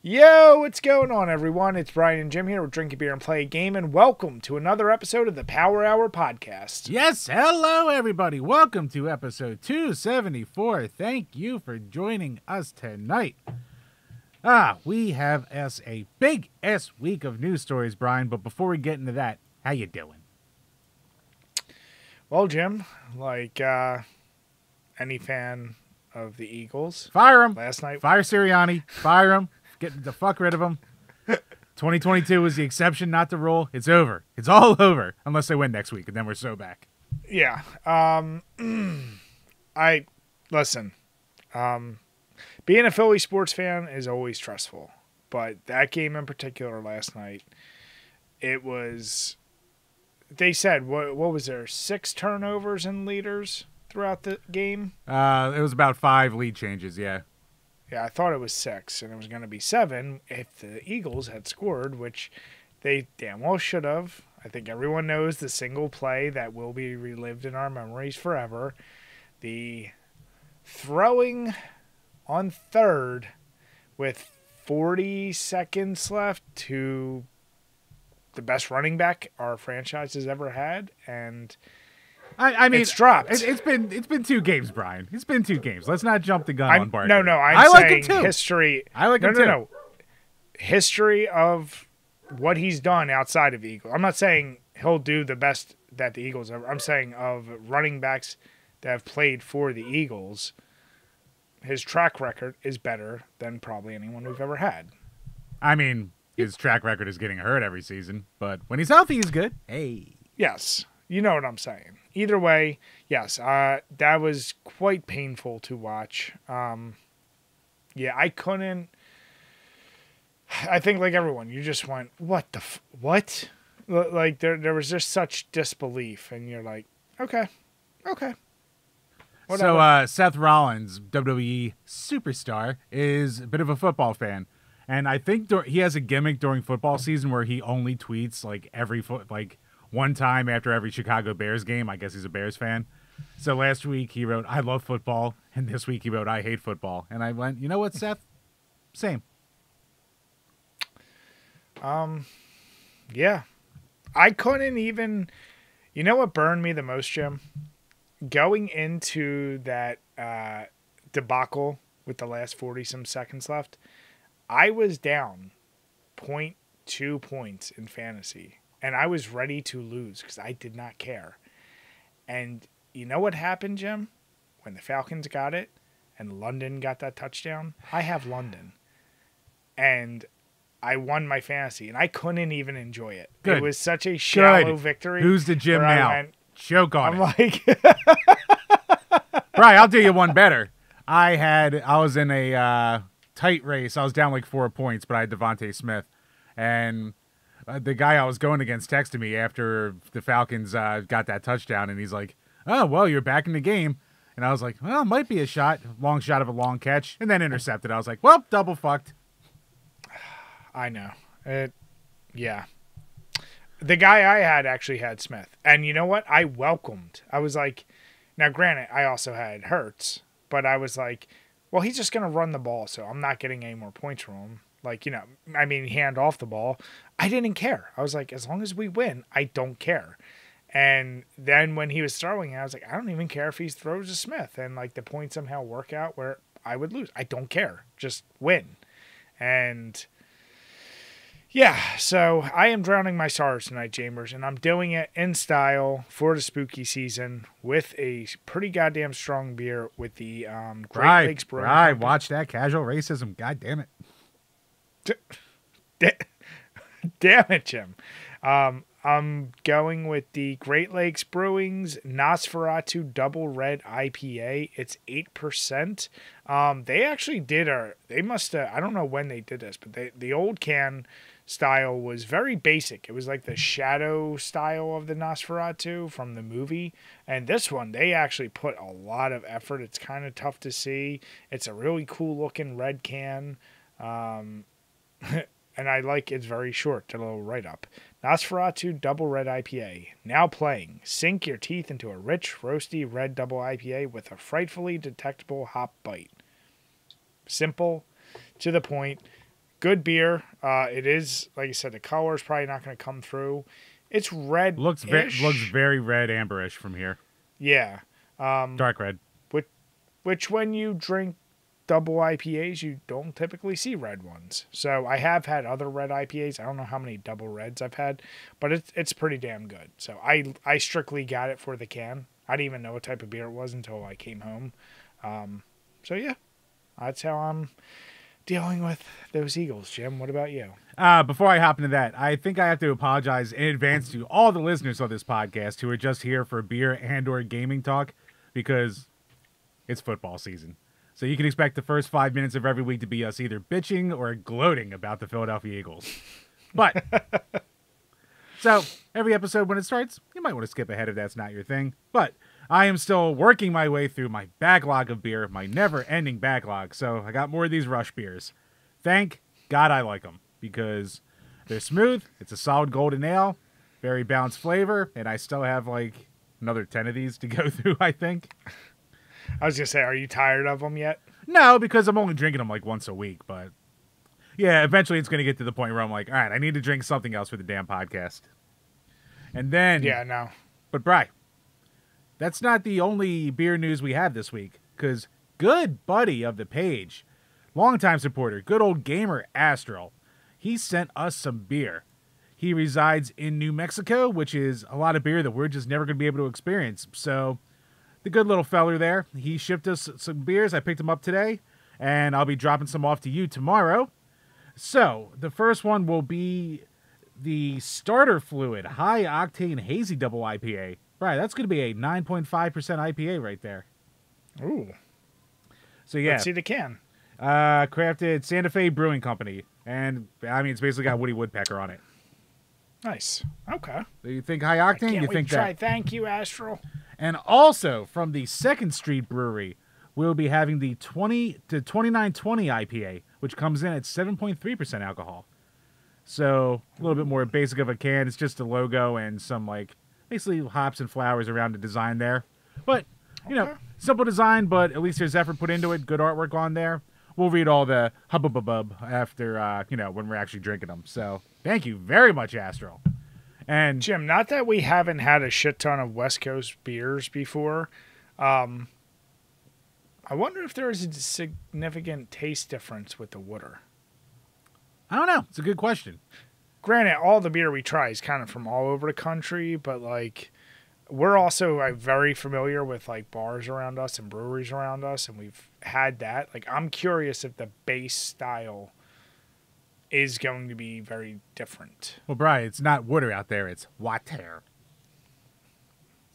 Yo, what's going on, everyone? It's Brian and Jim here with Drink a Beer and Play a Game, and welcome to another episode of the Power Hour Podcast. Yes, hello, everybody. Welcome to episode 274. Thank you for joining us tonight. We have a big-ass week of news stories, Brian, but before we get into that, how you doing? Well, Jim, like any fan of the Eagles, Fire him. last night. Fire Sirianni. Fire him. Get the fuck rid of him. 2022 was the exception, not the rule. It's over. It's all over. Unless they win next week, and then we're so back. Yeah. Listen. Being a Philly sports fan is always stressful, but that game in particular last night, it was. They said what was there? 6 turnovers and leaders throughout the game. It was about 5 lead changes. Yeah. Yeah, I thought it was 6, and it was going to be 7 if the Eagles had scored, which they damn well should have. I think everyone knows the single play that will be relived in our memories forever. The throwing on third with 40 seconds left to the best running back our franchise has ever had, and I mean, it's dropped. It's been 2 games, Brian. It's been 2 games. Let's not jump the gun on Barkley. No, I like him too. History. I like him too. No. History of what he's done outside of the Eagles. I'm not saying he'll do the best that the Eagles ever. I'm saying of running backs that have played for the Eagles, his track record is better than probably anyone we've ever had. I mean, his track record is getting hurt every season, but when he's healthy, he's good. Hey. Yes. You know what I'm saying. Either way, yes, that was quite painful to watch. Yeah, I couldn't. I think like everyone, you just went, what the what? Like there was just such disbelief, and you're like, okay. Whatever. So Seth Rollins, WWE superstar, is a bit of a football fan, and I think he has a gimmick during football season where he only tweets like one time after every Chicago Bears game. I guess he's a Bears fan. So last week he wrote, "I love football," and this week he wrote, "I hate football." And I went, you know what, Seth? Same. Yeah. I couldn't even. You know what burned me the most, Jim? Going into that debacle with the last 40-some seconds left, I was down 0.2 points in fantasy. And I was ready to lose because I did not care. And you know what happened, Jim? When the Falcons got it and London got that touchdown, I have London. And I won my fantasy, and I couldn't even enjoy it. Good. It was such a shallow victory. Who's the Jim now? Choke on I'm it. like... Brian, I'll do you one better. I was in a tight race. I was down like 4 points, but I had Devontae Smith. And... the guy I was going against texted me after the Falcons got that touchdown, and he's like, "Oh, well, you're back in the game." And I was like, "Well, it might be a long shot of a long catch," and then intercepted. I was like, "Well, double fucked." I know. Yeah. The guy I had actually had Smith. And you know what? I welcomed. I was like, now granted, I also had Hurts, but I was like, well, he's just going to run the ball, so I'm not getting any more points from him. Like, you know, I mean, hand off the ball. I didn't care. I was like, as long as we win, I don't care. And then when he was throwing, I was like, I don't even care if he throws to Smith. And, like, the points somehow work out where I would lose. I don't care. Just win. And, yeah, so I am drowning my sorrows tonight, Chambers. And I'm doing it in style for the spooky season with a pretty goddamn strong beer with the Great Lakes Brewing Company. Right, watch that casual racism. God damn it. Damn it, Jim. I'm going with the Great Lakes Brewing's Nosferatu Double Red IPA. It's 8%. They actually did they must have, I don't know when they did this, but the old can style was very basic. It was like the shadow style of the Nosferatu from the movie. And this one, they actually put a lot of effort. It's kind of tough to see. It's a really cool looking red can. And I like it's very short, a little write-up. Nosferatu Double Red IPA. Now playing. Sink your teeth into a rich, roasty red double IPA with a frightfully detectable hop bite. Simple, to the point, good beer. It is, like I said, the color is probably not going to come through. It's red. Looks very red amberish from here. Yeah. Dark red. Which when you drink double IPAs, you don't typically see red ones. So I have had other red IPAs. I don't know how many double reds I've had, but it's pretty damn good. So I strictly got it for the can. I didn't even know what type of beer it was until I came home. So yeah, that's how I'm dealing with those Eagles. Jim, what about you? Before I hop into that, I think I have to apologize in advance to all the listeners of this podcast who are just here for beer and or gaming talk, because it's football season. So you can expect the first 5 minutes of every week to be us either bitching or gloating about the Philadelphia Eagles. But, so every episode when it starts, you might want to skip ahead if that's not your thing. But I am still working my way through my backlog of beer, my never-ending backlog. So I got more of these rush beers. Thank God I like them, because they're smooth, it's a solid golden ale, very balanced flavor, and I still have like another 10 of these to go through, I think. I was going to say, are you tired of them yet? No, because I'm only drinking them like once a week. But yeah, eventually it's going to get to the point where I'm like, all right, I need to drink something else for the damn podcast. And then... Yeah, no. But, Bri, that's not the only beer news we have this week. Because good buddy of the page, longtime supporter, good old gamer Astral, he sent us some beer. He resides in New Mexico, which is a lot of beer that we're just never going to be able to experience. So... the good little feller there, he shipped us some beers. I picked them up today, and I'll be dropping some off to you tomorrow. So, the first one will be the Starter Fluid High Octane Hazy Double IPA. Right, that's going to be a 9.5% IPA right there. Ooh. So, yeah. Let's see the can. Crafted Santa Fe Brewing Company. And, I mean, it's basically got Woody Woodpecker on it. Nice. Okay. So you think high octane? Can't You wait think to try. that? Thank you, Astral. And also from the Second Street Brewery, we'll be having the 20 to 2920 IPA, which comes in at 7.3% alcohol. So a little bit more basic of a can. It's just a logo and some like basically hops and flowers around the design there. But you know, simple design, but at least there's effort put into it. Good artwork on there. We'll read all the hubbub after when we're actually drinking them. So thank you very much, Astral. And Jim, not that we haven't had a shit ton of West Coast beers before. I wonder if there is a significant taste difference with the water. I don't know. It's a good question. Granted, all the beer we try is kind of from all over the country, but like we're also very familiar with like bars around us and breweries around us, and we've had that. Like I'm curious if the base style is going to be very different. Well, Brian, it's not water out there. It's water.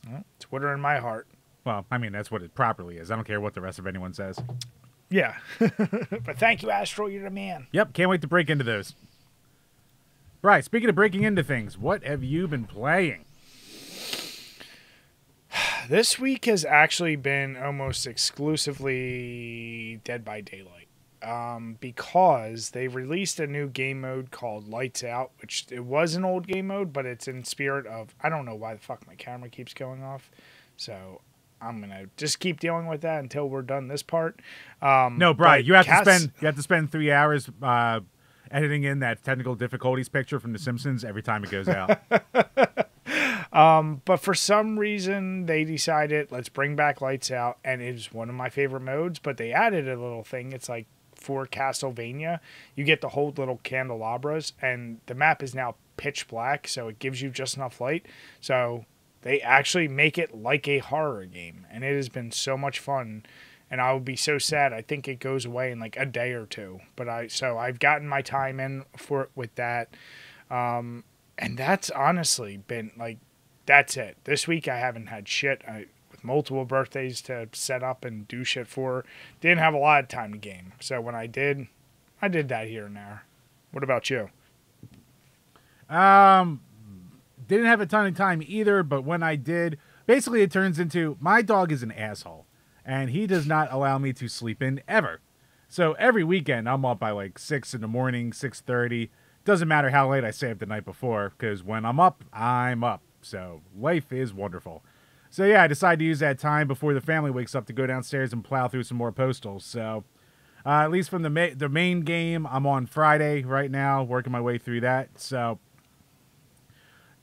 Well, it's water in my heart. Well, I mean, that's what it properly is. I don't care what the rest of anyone says. Yeah. But thank you, Astral. You're the man. Yep. Can't wait to break into those. Brian, speaking of breaking into things, what have you been playing? This week has actually been almost exclusively Dead by Daylight. Because they released a new game mode called Lights Out, which it was an old game mode, but it's in spirit of, I don't know why the fuck my camera keeps going off. So I'm going to just keep dealing with that until we're done this part. No, Brian, you have to spend 3 hours editing in that technical difficulties picture from The Simpsons every time it goes out. But for some reason they decided, let's bring back Lights Out, and it is one of my favorite modes, but they added a little thing. It's like for Castlevania, you get to hold little candelabras, and the map is now pitch black, so it gives you just enough light. So they actually make it like a horror game, and it has been so much fun. And I would be so sad. I think it goes away in like a day or two. But I've gotten my time in for it with that, and that's honestly been like, that's it. This week I haven't had shit. With multiple birthdays to set up and do shit for, didn't have a lot of time to game. So when I did that here and there. What about you? Didn't have a ton of time either, but when I did, basically it turns into, my dog is an asshole, and he does not allow me to sleep in ever. So every weekend I'm up by like 6 in the morning, 6:30. Doesn't matter how late I stay up the night before, because when I'm up, I'm up. So life is wonderful. So yeah, I decided to use that time before the family wakes up to go downstairs and plow through some more postals. So At least from the main game, I'm on Friday right now, working my way through that. So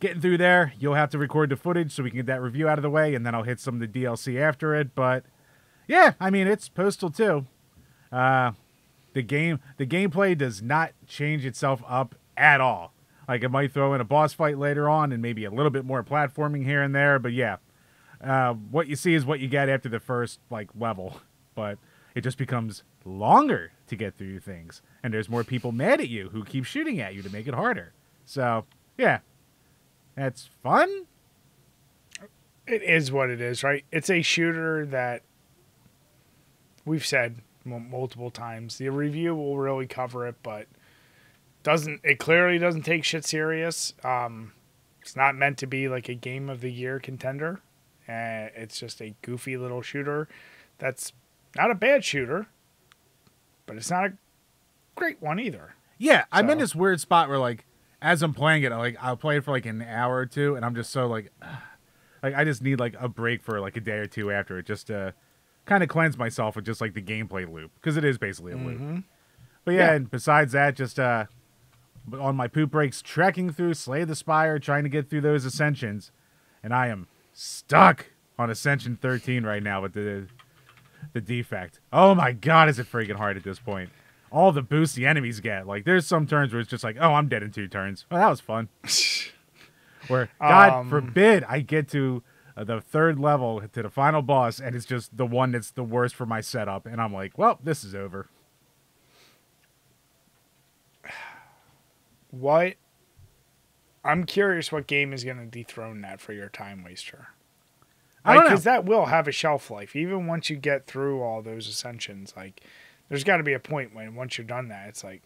getting through there, you'll have to record the footage so we can get that review out of the way, and then I'll hit some of the DLC after it. But yeah, I mean, it's Postal 2. The gameplay does not change itself up at all. Like, it might throw in a boss fight later on and maybe a little bit more platforming here and there, but yeah. What you see is what you get after the first, like, level. But it just becomes longer to get through things. And there's more people mad at you who keep shooting at you to make it harder. So, yeah. That's fun. It is what it is, right? It's a shooter that we've said multiple times. The review will really cover it, but it clearly doesn't take shit serious. It's not meant to be like a game of the year contender. It's just a goofy little shooter that's not a bad shooter, but it's not a great one either. Yeah, I'm in this weird spot where, like, as I'm playing it, I'll play it for like an hour or two, and I'm just so like I just need like a break for like a day or two after it, just to kind of cleanse myself with just like the gameplay loop, because it is basically a loop. But yeah, and besides that, just on my poop breaks, trekking through Slay the Spire, trying to get through those ascensions, and I am stuck on Ascension 13 right now with the defect. Oh my god, is it freaking hard at this point. All the boosts the enemies get. Like, there's some turns where it's just like, oh, I'm dead in 2 turns. Well, that was fun. Where, God forbid, I get to the 3rd level, to the final boss, and it's just the one that's the worst for my setup. And I'm like, well, this is over. What? I'm curious what game is going to dethrone that for your time waster. I don't know. Because that will have a shelf life. Even once you get through all those ascensions, like, there's got to be a point when once you're done that, it's like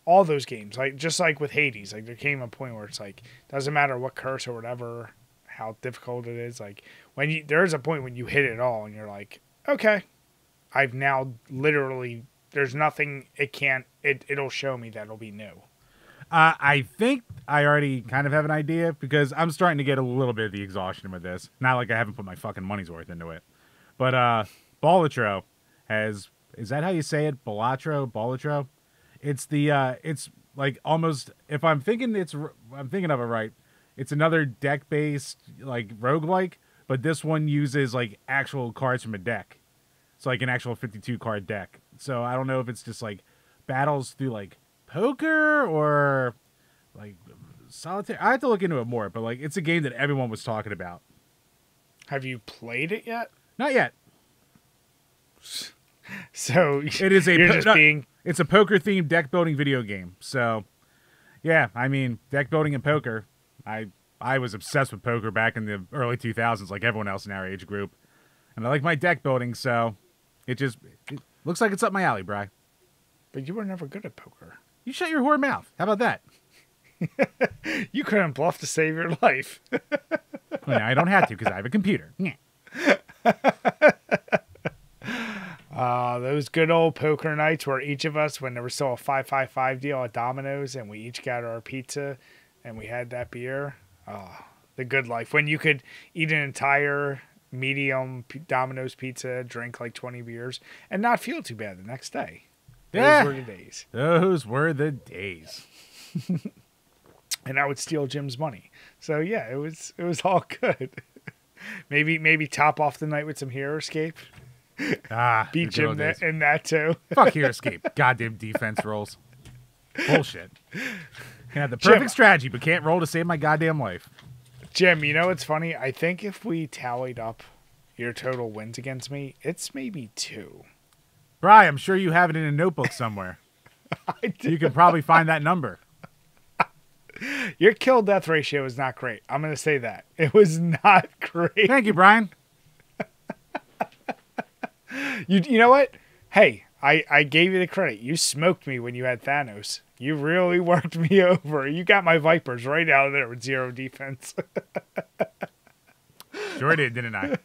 all those games, like just like with Hades, like there came a point where it's like doesn't matter what curse or whatever, how difficult it is. Like there's a point when you hit it all and you're like, okay, I've now literally there's nothing it'll show me that'll be new. I think I already kind of have an idea, because I'm starting to get a little bit of the exhaustion with this. Not like I haven't put my fucking money's worth into it, but Balatro is that how you say it? Balatro? It's it's like almost, if I'm thinking of it right, it's another deck-based like roguelike, but this one uses like actual cards from a deck. It's like an actual 52 card deck. So I don't know if it's just like battles through like poker or like solitaire. I have to look into it more, but like it's a game that everyone was talking about. Have you played it yet? Not yet. So it is it's a poker themed deck building video game. So yeah, I mean, deck building and poker. I was obsessed with poker back in the early 2000s, like everyone else in our age group, and I like my deck building. So it looks like it's up my alley, Bri. But you were never good at poker. You shut your whore mouth. How about that? You couldn't bluff to save your life. Well, I don't have to, because I have a computer. Those good old poker nights where each of us, when there was still a 5-5-5 deal at Domino's, and we each got our pizza and we had that beer. The good life. When you could eat an entire medium Domino's pizza, drink like 20 beers, and not feel too bad the next day. Those were the days. Those were the days. And I would steal Jim's money. So yeah, it was all good. maybe top off the night with some Hero Escape. Beat Jim in that too. Fuck Hero Escape. Goddamn defense rolls. Bullshit. Can have the perfect strategy, but can't roll to save my goddamn life. Jim, you know what's funny? I think if we tallied up your total wins against me, it's maybe 2. Bri, I'm sure you have it in a notebook somewhere. You can probably find that number. Your kill death ratio is not great. I'm going to say that. It was not great. Thank you, Brian. You know what? Hey, I gave you the credit. You smoked me when you had Thanos. You really worked me over. You got my Vipers right out of there with 0 defense. Sure did, didn't I?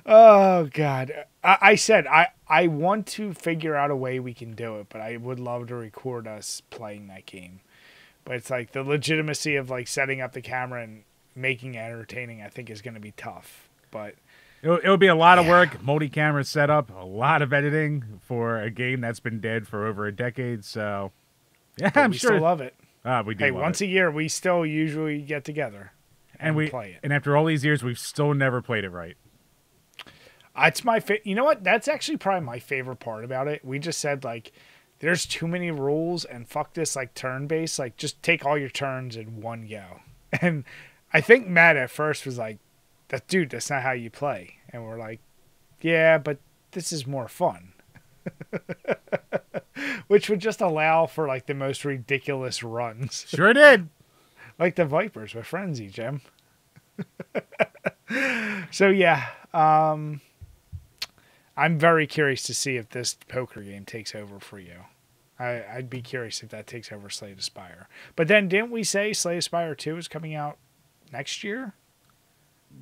Oh, God. I said I want to figure out a way we can do it, but I would love to record us playing that game. But it's like the legitimacy of like setting up the camera and making it entertaining, I think, is going to be tough. But It would be a lot of work, multi-camera setup, a lot of editing for a game that's been dead for over a decade. So, yeah, But I'm we sure. still love it. We do. Hey, love once it. a year, we still usually get together and we play it. And after all these years, we've still never played it right. It's my you know what? That's actually probably my favorite part about it. We just said like, there's too many rules and fuck this like turn based. Like just take all your turns in one go. And I think Matt at first was like, dude, that's not how you play. And we're like, yeah, but this is more fun. Which would just allow for like the most ridiculous runs. Sure did. Like the Vipers with Frenzy, Jim. So yeah, I'm very curious to see if this poker game takes over for you. I'd be curious if that takes over Slay the Spire. But then didn't we say Slay the Spire 2 is coming out next year?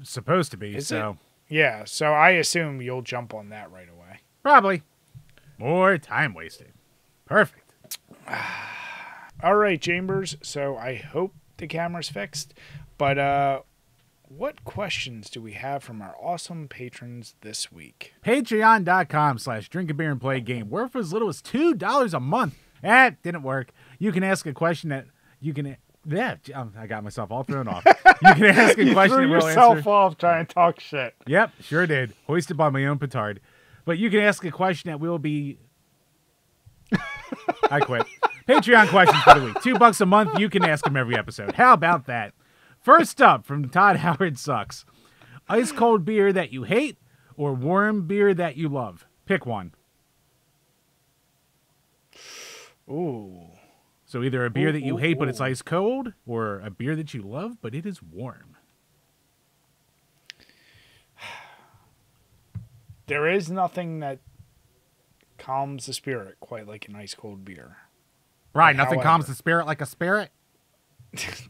Supposed to be. Is so it? Yeah, so I assume you'll jump on that right away. probably more time wasted. Perfect. All right, Chambers. So I hope the camera's fixed. But what questions do we have from our awesome patrons this week? Patreon.com/DrinkABeerandPlayAGame. Worth as little as $2 a month. That didn't work. You can ask a question that you can. Yeah, I got myself all thrown off. You can ask a question and we'll yourself answer. off trying to talk shit. Yep, sure did. Hoisted by my own petard. But you can ask a question that will be. I quit. Patreon questions for the week. $2 a month. You can ask them every episode. How about that? First up from Todd Howard Sucks. Ice cold beer that you hate or warm beer that you love? Pick one. Ooh. So either a beer that you hate but it's ice cold, or a beer that you love but it is warm. There is nothing that calms the spirit quite like an ice cold beer. Right, nothing However, calms the spirit like a spirit.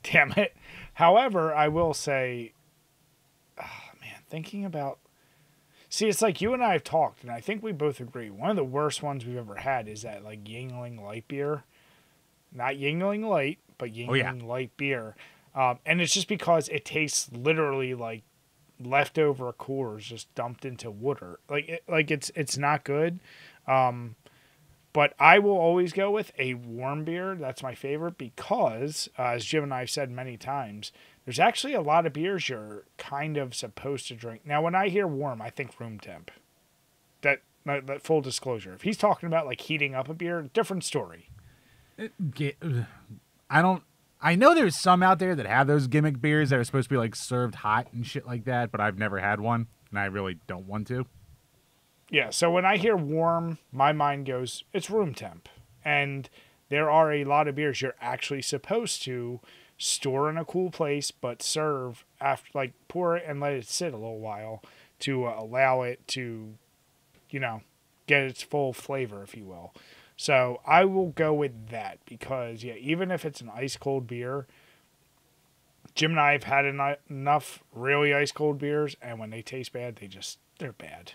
damn it. However, I will say, thinking about... See, it's like you and I have talked, and I think we both agree. One of the worst ones we've ever had is that like Yingling light beer. Not Yingling light, but Yingling light beer. And it's just because it tastes literally like leftover Coors just dumped into water. It's not good. But I will always go with a warm beer. That's my favorite because, as Jim and I have said many times, there's actually a lot of beers you're kind of supposed to drink. Now, when I hear warm, I think room temp. That full disclosure. If he's talking about like heating up a beer, different story. I know there's some out there that have those gimmick beers that are supposed to be like served hot and shit like that, but I've never had one, and I really don't want to. Yeah, so when I hear warm, my mind goes, it's room temp. And there are a lot of beers you're actually supposed to store in a cool place, but serve after, like, pour it and let it sit a little while to allow it to, get its full flavor, if you will. So I will go with that because, even if it's an ice cold beer, Jim and I have had enough really ice cold beers, and when they taste bad, they're bad.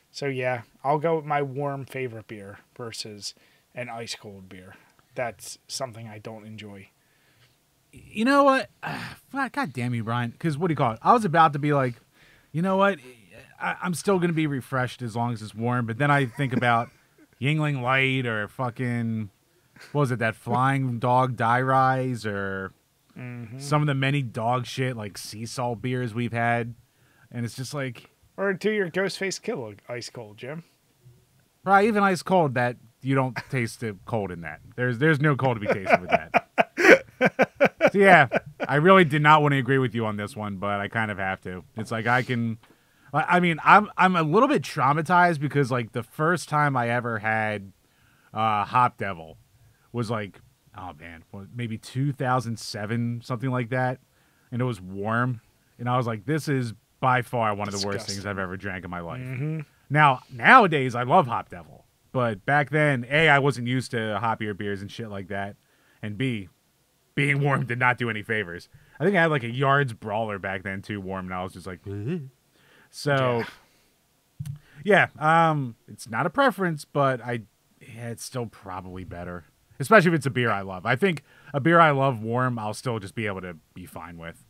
So yeah, I'll go with my warm favorite beer versus an ice cold beer. That's something I don't enjoy. You know what? God damn you, Brian. Because what do you call it? I was about to be like, you know what? I'm still going to be refreshed as long as it's warm. But then I think about Yingling Light or fucking, what was it, that Flying Dog Die Rise or some of the many dog shit like sea salt beers we've had. And it's just like... Or do your Ghostface Killer ice cold, Jim. Right, even ice cold, that you don't taste the cold in that. There's no cold to be tasted with that. So yeah, I really did not want to agree with you on this one, but I kind of have to. It's like I'm a little bit traumatized because like the first time I ever had Hop Devil was like, oh man, maybe 2007, something like that. And it was warm. And I was like, this is by far one of the worst things I've ever drank in my life. Mm-hmm. Now, nowadays, I love Hop Devil. But back then, A, I wasn't used to hoppier beers and shit like that. And B, being warm did not do any favors. I think I had like a Yards Brawler back then too, warm. And I was just like, so, yeah, it's not a preference, but it's still probably better. Especially if it's a beer I love. I think a beer I love warm, I'll still just be able to be fine with.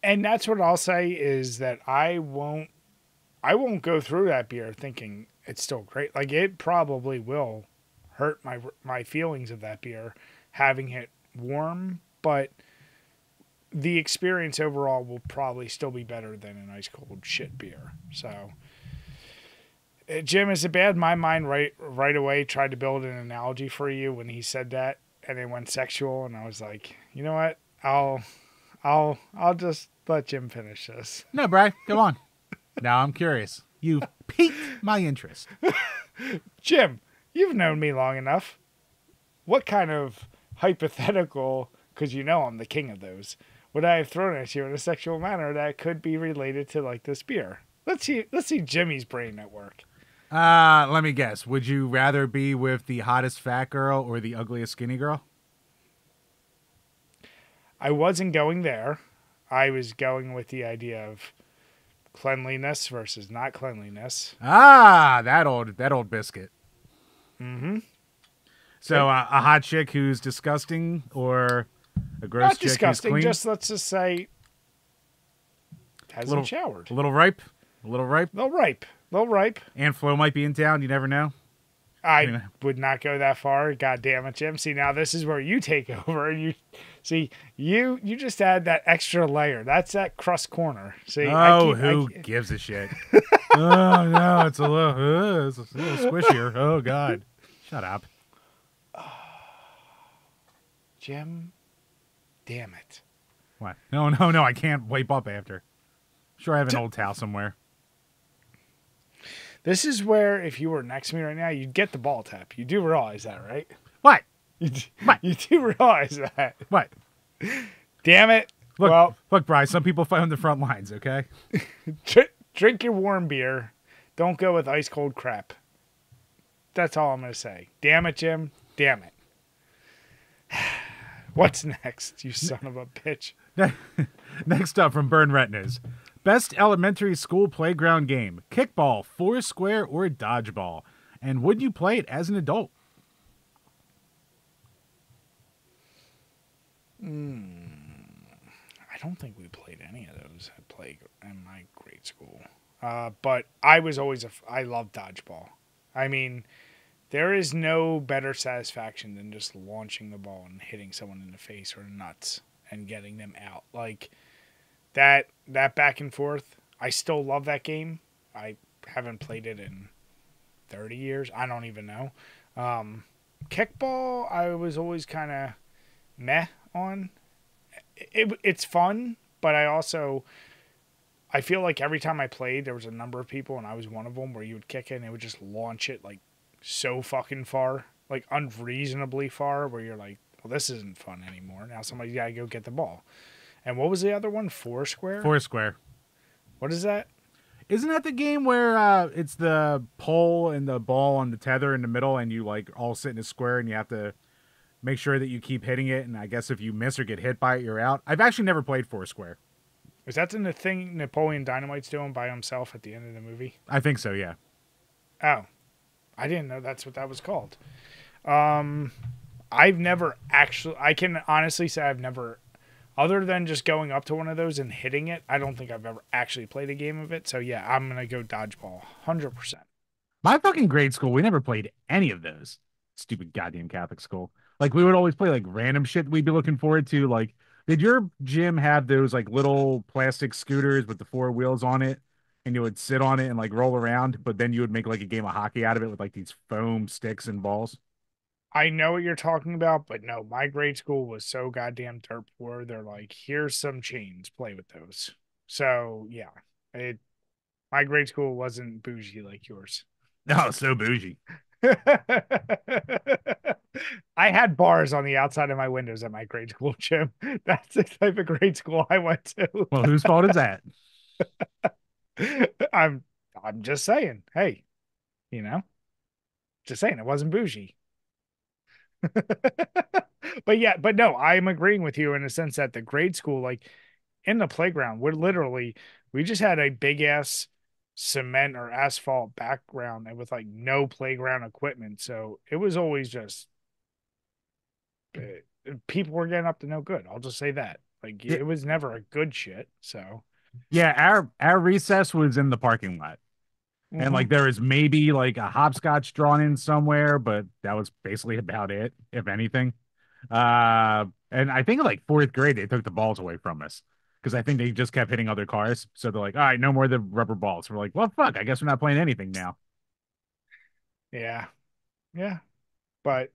And that's what I'll say is that I won't go through that beer thinking it's still great. Like it probably will hurt my feelings of that beer having it warm, but the experience overall will probably still be better than an ice cold shit beer. So, Jim, is it bad? My mind right away tried to build an analogy for you when he said that, and it went sexual, and I was like, you know what? I'll just let Jim finish this. No, Bry, go on. Now I'm curious. You've piqued my interest. Jim, you've known me long enough. What kind of hypothetical, because you know I'm the king of those, would I have thrown at you in a sexual manner that could be related to like this beer? Let's see Jimmy's brain at work. Let me guess. Would you rather be with the hottest fat girl or the ugliest skinny girl? I wasn't going there. I was going with the idea of cleanliness versus not cleanliness. Ah, that old biscuit. Mm-hmm. So a hot chick who's disgusting or a gross Not chick disgusting. who's clean? Just let's just say hasn't showered. A little ripe? A little ripe? Little ripe. Little ripe. And Flo might be in town. You never know. I would not go that far. God damn it, Jim. See, now this is where you take over. You just add that extra layer. That's that crust corner. See, who gives a shit? Oh no, it's a little squishier. Oh God, shut up, Jim. Damn it. What? No, I can't wipe up after. Sure, I have an old towel somewhere. This is where, if you were next to me right now, you'd get the ball tap. You do realize that, right? What? You do realize that. What? Damn it. Look, Bryce, some people fight on the front lines, okay? Drink your warm beer. Don't go with ice cold crap. That's all I'm going to say. Damn it, Jim. Damn it. What's next, you son of a bitch? Next up from Burn Retinas. Best elementary school playground game. Kickball, Foursquare, or dodgeball. And would you play it as an adult? I don't think we played any of those in my grade school. But I was always I love dodgeball. I mean, there is no better satisfaction than just launching the ball and hitting someone in the face or nuts and getting them out. Like that back and forth. I still love that game. I haven't played it in 30 years. I don't even know. Kickball, I was always kind of meh on. It's fun, but I feel like every time I played, there was a number of people, and I was one of them, where you would kick it and it would just launch it like so fucking far, like unreasonably far, where you're like, well, this isn't fun anymore. Now somebody's got to go get the ball. And what was the other one? Foursquare? Foursquare. What is that? Isn't that the game where it's the pole and the ball on the tether in the middle, and you like all sit in a square, and you have to make sure that you keep hitting it, and I guess if you miss or get hit by it, you're out? I've actually never played Foursquare. Is that the thing Napoleon Dynamite's doing by himself at the end of the movie? I think so, yeah. Oh. I didn't know that's what that was called. I've never actually... I can honestly say I've never... Other than just going up to one of those and hitting it, I don't think I've ever actually played a game of it. So, yeah, I'm going to go dodgeball. 100%. My fucking grade school, we never played any of those. Stupid goddamn Catholic school. Like, we would always play, like, random shit we'd be looking forward to. Like, did your gym have those, like, little plastic scooters with the 4 wheels on it? And you would sit on it and, like, roll around, but then you would make, like, a game of hockey out of it with, like, these foam sticks and balls? I know what you're talking about, but no, my grade school was so goddamn dirt poor. They're like, here's some chains, play with those. So, yeah, my grade school wasn't bougie like yours. Oh, so bougie. I had bars on the outside of my windows at my grade school, Jim. That's the type of grade school I went to. Well, whose fault is that? I'm just saying. Hey, just saying it wasn't bougie. But no, I'm agreeing with you in the sense that the grade school, like in the playground, we just had a big ass cement or asphalt background and with like no playground equipment. So it was always just people were getting up to no good. I'll just say that. Like Yeah, it was never a good shit. So, yeah, our recess was in the parking lot. And hmm like there was maybe like a hopscotch drawn in somewhere, but that was basically about it, if anything. And I think in like fourth grade they took the balls away from us because I think they just kept hitting other cars. So they're like, all right, no more of the rubber balls. We're like, well, fuck, I guess we're not playing anything now. yeah, yeah. But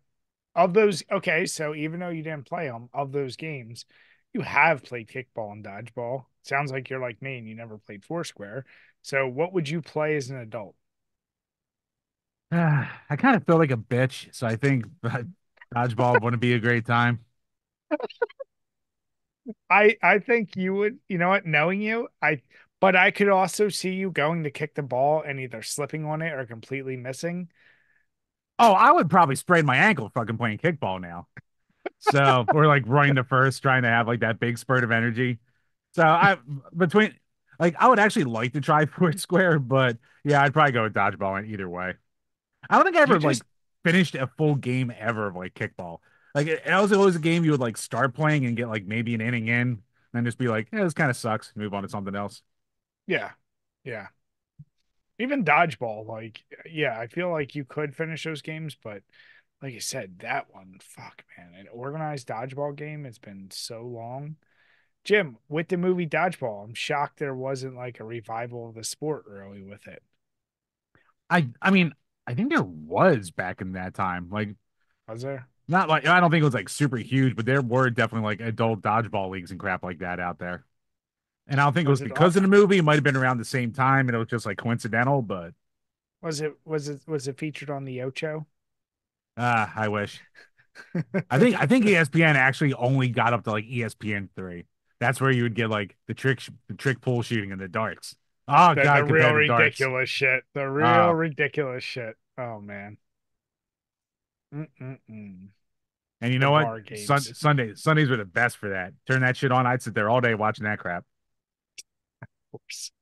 of those, okay, so even though you didn't play them, of those games, you have played kickball and dodgeball. Sounds like you're like me and you never played Foursquare. So, what would you play as an adult? I kind of feel like a bitch, so I think dodgeball wouldn't be a great time. I think you would, you know what, knowing you, but I could also see you going to kick the ball and either slipping on it or completely missing. Oh, I would probably sprain my ankle fucking playing kickball now. So, or like running to first, trying to have like that big spurt of energy. So between like I would actually like to try fourth square, but yeah, I'd probably go with dodgeball in either way. I don't think I You ever like just, finished a full game ever of like kickball. Like it was always a game you would like start playing and get like maybe an inning in, and then just be like, yeah, this kind of sucks. Move on to something else. yeah, yeah. Even dodgeball, like, yeah, I feel like you could finish those games, but like I said, that one, fuck, man, an organized dodgeball game, it's been so long. Jim, with the movie Dodgeball, I'm shocked there wasn't like a revival of the sport early with it. I mean, I think there was back in that time. Like Was there? not like I don't think it was like super huge, but there were definitely like adult dodgeball leagues and crap like that out there. And I don't think it was Was it because of off? the movie. It might have been around the same time, and it was just like coincidental. But Was it featured on the Ocho? I wish. I think ESPN actually only got up to like ESPN 3. That's where you would get like the trick pool shooting and the darts. Oh The God, real compared to darts. ridiculous shit. The real Uh ridiculous shit. Oh man. Mm-mm-mm. and you The know what? bar games, Sundays were the best for that. Turn that shit on. I'd sit there all day watching that crap. of course.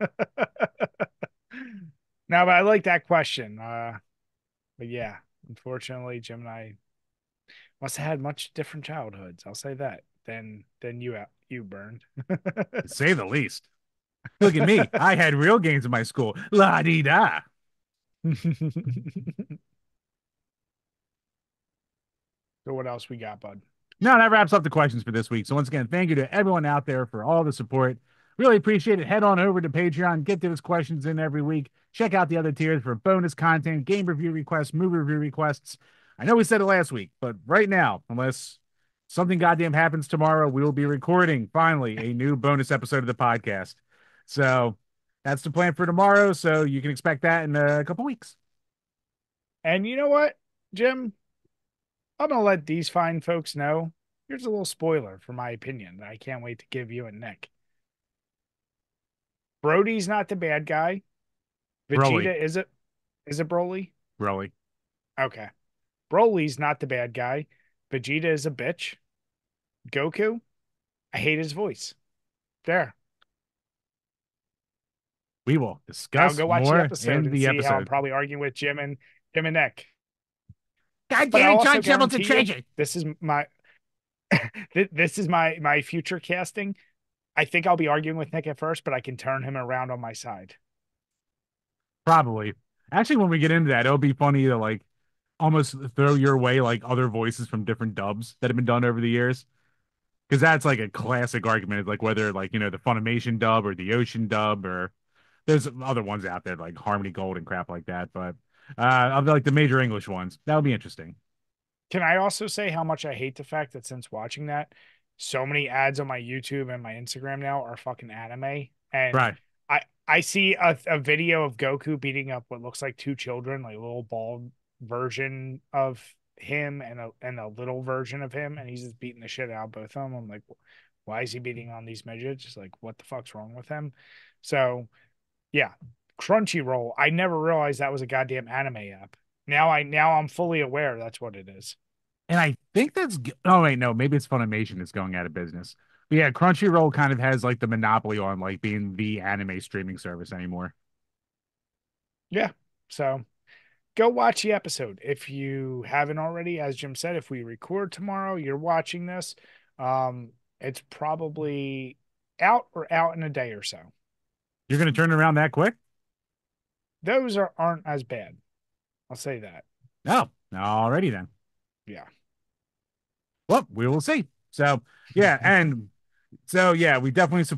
Now, but I like that question. But yeah, unfortunately, Jim and I must have had much different childhoods. I'll say that than you burned. To say the least. Look at me. I had real games in my school. La di da. So what else we got, bud? Now that wraps up the questions for this week. So once again, thank you to everyone out there for all the support. Really appreciate it. Head on over to Patreon, get those questions in every week. Check out the other tiers for bonus content, game review requests, movie review requests. I know we said it last week, but right now, unless something goddamn happens tomorrow, we will be recording finally a new bonus episode of the podcast. So that's the plan for tomorrow. So you can expect that in a couple weeks. And you know what, Jim? I'm gonna let these fine folks know. Here's a little spoiler for my opinion that I can't wait to give you and Nick. Brody's not the bad guy. Broly, Vegeta is it Broly? Broly. Okay. Broly's not the bad guy. Vegeta is a bitch. Goku, I hate his voice. There. We will Now discuss go watch the more episode in and the see how I'm episode. probably arguing with Jim and Nick. God But damn I'll it, also John Shelton, guarantee you change it. this is my this is my future casting. I think I'll be arguing with Nick at first, but I can turn him around on my side. Probably. Actually, when we get into that, it'll be funny to like almost throw your way like other voices from different dubs that have been done over the years. Because that's like a classic argument, like whether like, the Funimation dub or the Ocean dub, or there's other ones out there like Harmony Gold and crap like that. But of like the major English ones, that'll be interesting. Can I also say how much I hate the fact that since watching that, so many ads on my YouTube and my Instagram now are fucking anime. And Right. I see a video of Goku beating up what looks like two children, like a little bald version of him and a little version of him, and he's just beating the shit out of both of them. I'm like, why is he beating on these midgets? Just like, what the fuck's wrong with him? So yeah, Crunchyroll. I never realized that was a goddamn anime app. Now I'm fully aware that's what it is. And I think oh wait, no, maybe it's Funimation that's going out of business. But yeah, Crunchyroll kind of has like the monopoly on like being the anime streaming service anymore. Yeah. So go watch the episode if you haven't already. As Jim said, if we record tomorrow, you're watching this. Um, It's probably out in a day or so. You're going to turn it around that quick? Those aren't as bad. I'll say that. No. Alrighty then. Yeah. Well, we will see. So, yeah. And so, yeah, we definitely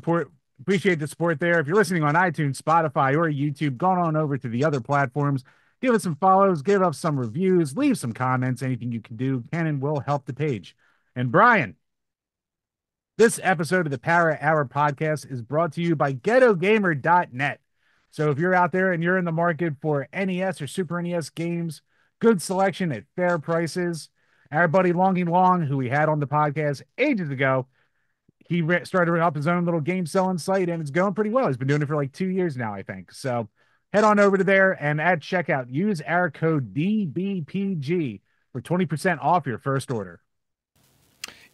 appreciate the support there. If you're listening on iTunes, Spotify, or YouTube, go on over to the other platforms. Give us some follows, give us some reviews, leave some comments. Anything you can do can and will help the page. And Brian, this episode of the Para Hour podcast is brought to you by GhettoGamer.net. So if you're out there and you're in the market for NES or Super NES games, good selection at fair prices. Our buddy Longy Long, who we had on the podcast ages ago, he started up his own little game selling site, and it's going pretty well. He's been doing it for like 2 years now, I think. So head on over to there, and at checkout, use our code DBPG for 20% off your first order.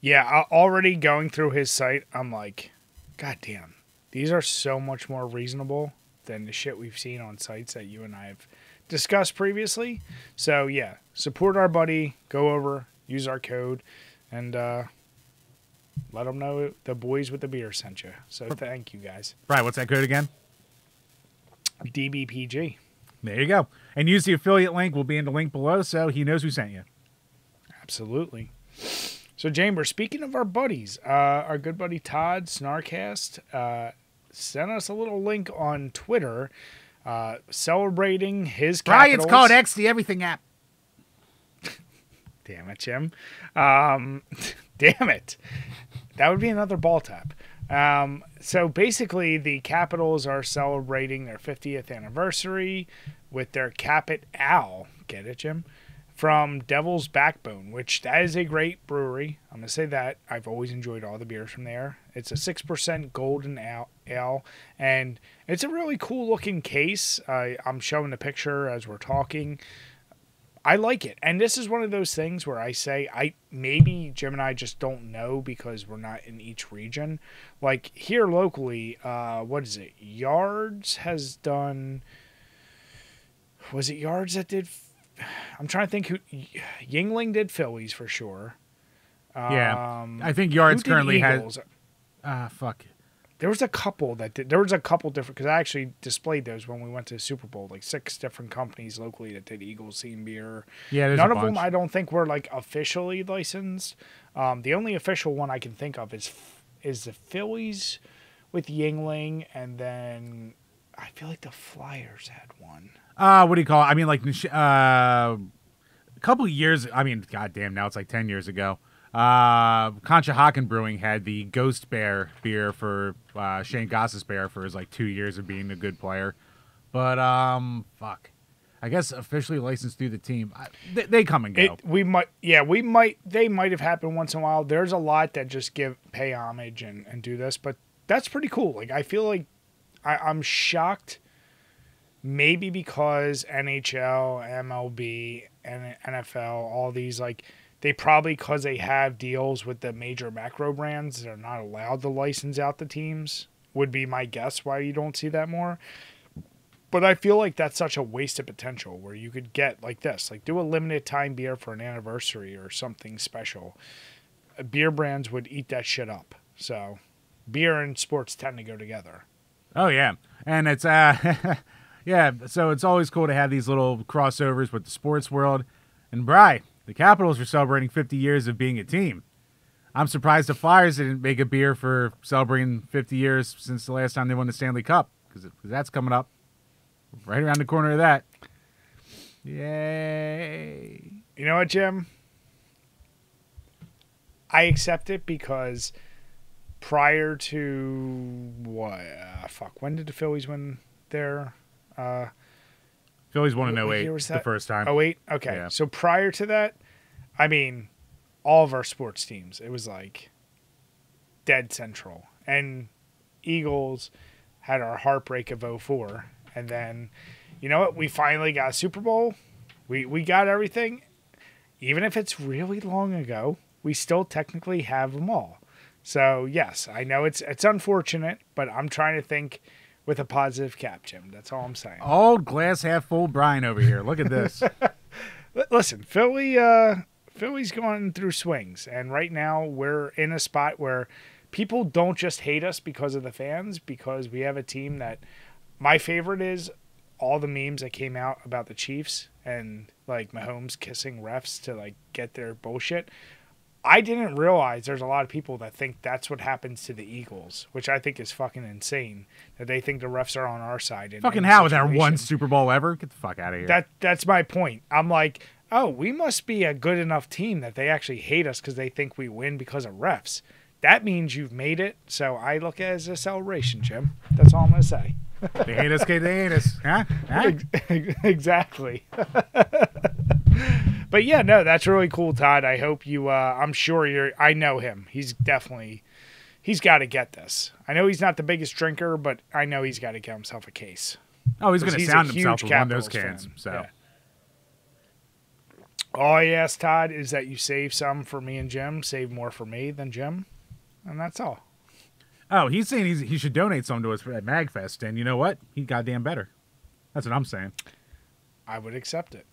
Yeah, already going through his site, I'm like, God damn, these are so much more reasonable than the shit we've seen on sites that you and I have discussed previously. So yeah, support our buddy, go over, use our code, and let them know the boys with the beer sent you. So thank you guys. Right, what's that code again? DBPG. There you go. And use the affiliate link. Will be in the link below, so he knows who sent you. Absolutely. So, Chamber, speaking of our buddies, our good buddy Todd Snarcast sent us a little link on Twitter celebrating his Capitals. Brian's called X the Everything app. Damn it, Jim. Damn it. That would be another ball tap. So basically, the Capitals are celebrating their 50th anniversary with their Capit Owl. Get it, Jim? From Devil's Backbone, which that is a great brewery. I'm going to say that. I've always enjoyed all the beers from there. It's a 6% golden ale, and it's a really cool looking case. I'm showing the picture as we're talking. I like it. And this is one of those things where I say, maybe Jim and I just don't know because we're not in each region. Like here locally, what is it? Yards has done, was it Yards that did, I'm trying to think who, Yingling did Phillies for sure. Yeah. I think Yards currently has, fuck. There was a couple that did. There was a couple different, because I actually displayed those when we went to the Super Bowl. Like 6 different companies locally that did Eagles theme beer. Yeah, there's none a of bunch. them I don't think were like officially licensed. The only official one I can think of is the Phillies with Yingling, and then I feel like the Flyers had one. What do you call it? I mean, like a couple of years. I mean, goddamn, now it's like 10 years ago. Conshohocken Brewing had the Ghost Bear beer for Shane Goss's bear for his like 2 years of being a good player, but fuck, I guess officially licensed through the team. They come and go. They might have happened once in a while. There's a lot that just pay homage and do this, but that's pretty cool. Like I feel like I'm shocked. Maybe because NHL, MLB, and NFL, all these like. They probably, because they have deals with the major macro brands, they're not allowed to license out the teams, would be my guess why you don't see that more. But I feel like that's such a waste of potential where you could get like this, like do a limited time beer for an anniversary or something special. Beer brands would eat that shit up. So beer and sports tend to go together. Oh, yeah. And it's, yeah, so it's always cool to have these little crossovers with the sports world. And Bri, the Capitals are celebrating 50 years of being a team. I'm surprised the Flyers didn't make a beer for celebrating 50 years since the last time they won the Stanley Cup, because that's coming up right around the corner of that. Yay. You know what, Jim? I accept it because prior to when did the Phillies win their Phillies won in 08 the first time. 08? Okay. Yeah. So prior to that, I mean, all of our sports teams, it was like dead central. And Eagles had our heartbreak of 04. And then, you know what? We finally got a Super Bowl. We got everything. Even if it's really long ago, we still technically have them all. So, yes, I know it's unfortunate, but I'm trying to think with a positive cap, Jim. That's all I'm saying. Old glass half full Brian over here. Look at this. Listen, Philly's going through swings, and right now we're in a spot where people don't just hate us because of the fans, because we have a team that my favorite is all the memes that came out about the Chiefs and like Mahomes kissing refs to like get their bullshit. I didn't realize there's a lot of people that think that's what happens to the Eagles, which I think is fucking insane. That they think the refs are on our side. Fucking how is that one Super Bowl ever? Get the fuck out of here. That's my point. I'm like, oh, we must be a good enough team that they actually hate us because they think we win because of refs. That means you've made it. So I look at it as a celebration, Jim. That's all I'm going to say. They hate us because they hate us. Huh? Exactly. But yeah, no, that's really cool, Todd. I hope you, I'm sure I know him. He's got to get this. I know he's not the biggest drinker, but I know he's got to get himself a case. Oh, he's going to sound himself with one of those cans. Fan. So. Yeah. All I ask, Todd, is that you save some for me and Jim, save more for me than Jim, and that's all. Oh, he's saying he should donate some to us at MagFest, and you know what? He goddamn better. That's what I'm saying. I would accept it.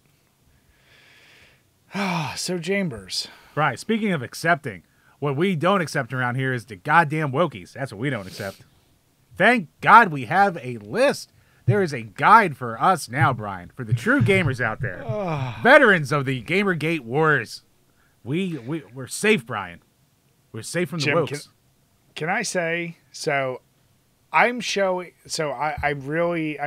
So, Chambers. Right, speaking of accepting, what we don't accept around here is the goddamn wokies. That's what we don't accept. Thank God we have a list. There is a guide for us now, Brian, for the true gamers out there. Veterans of the Gamergate wars. We're safe, Brian. We're safe from the Jim, wokes. Can I say, so I'm showing, so I really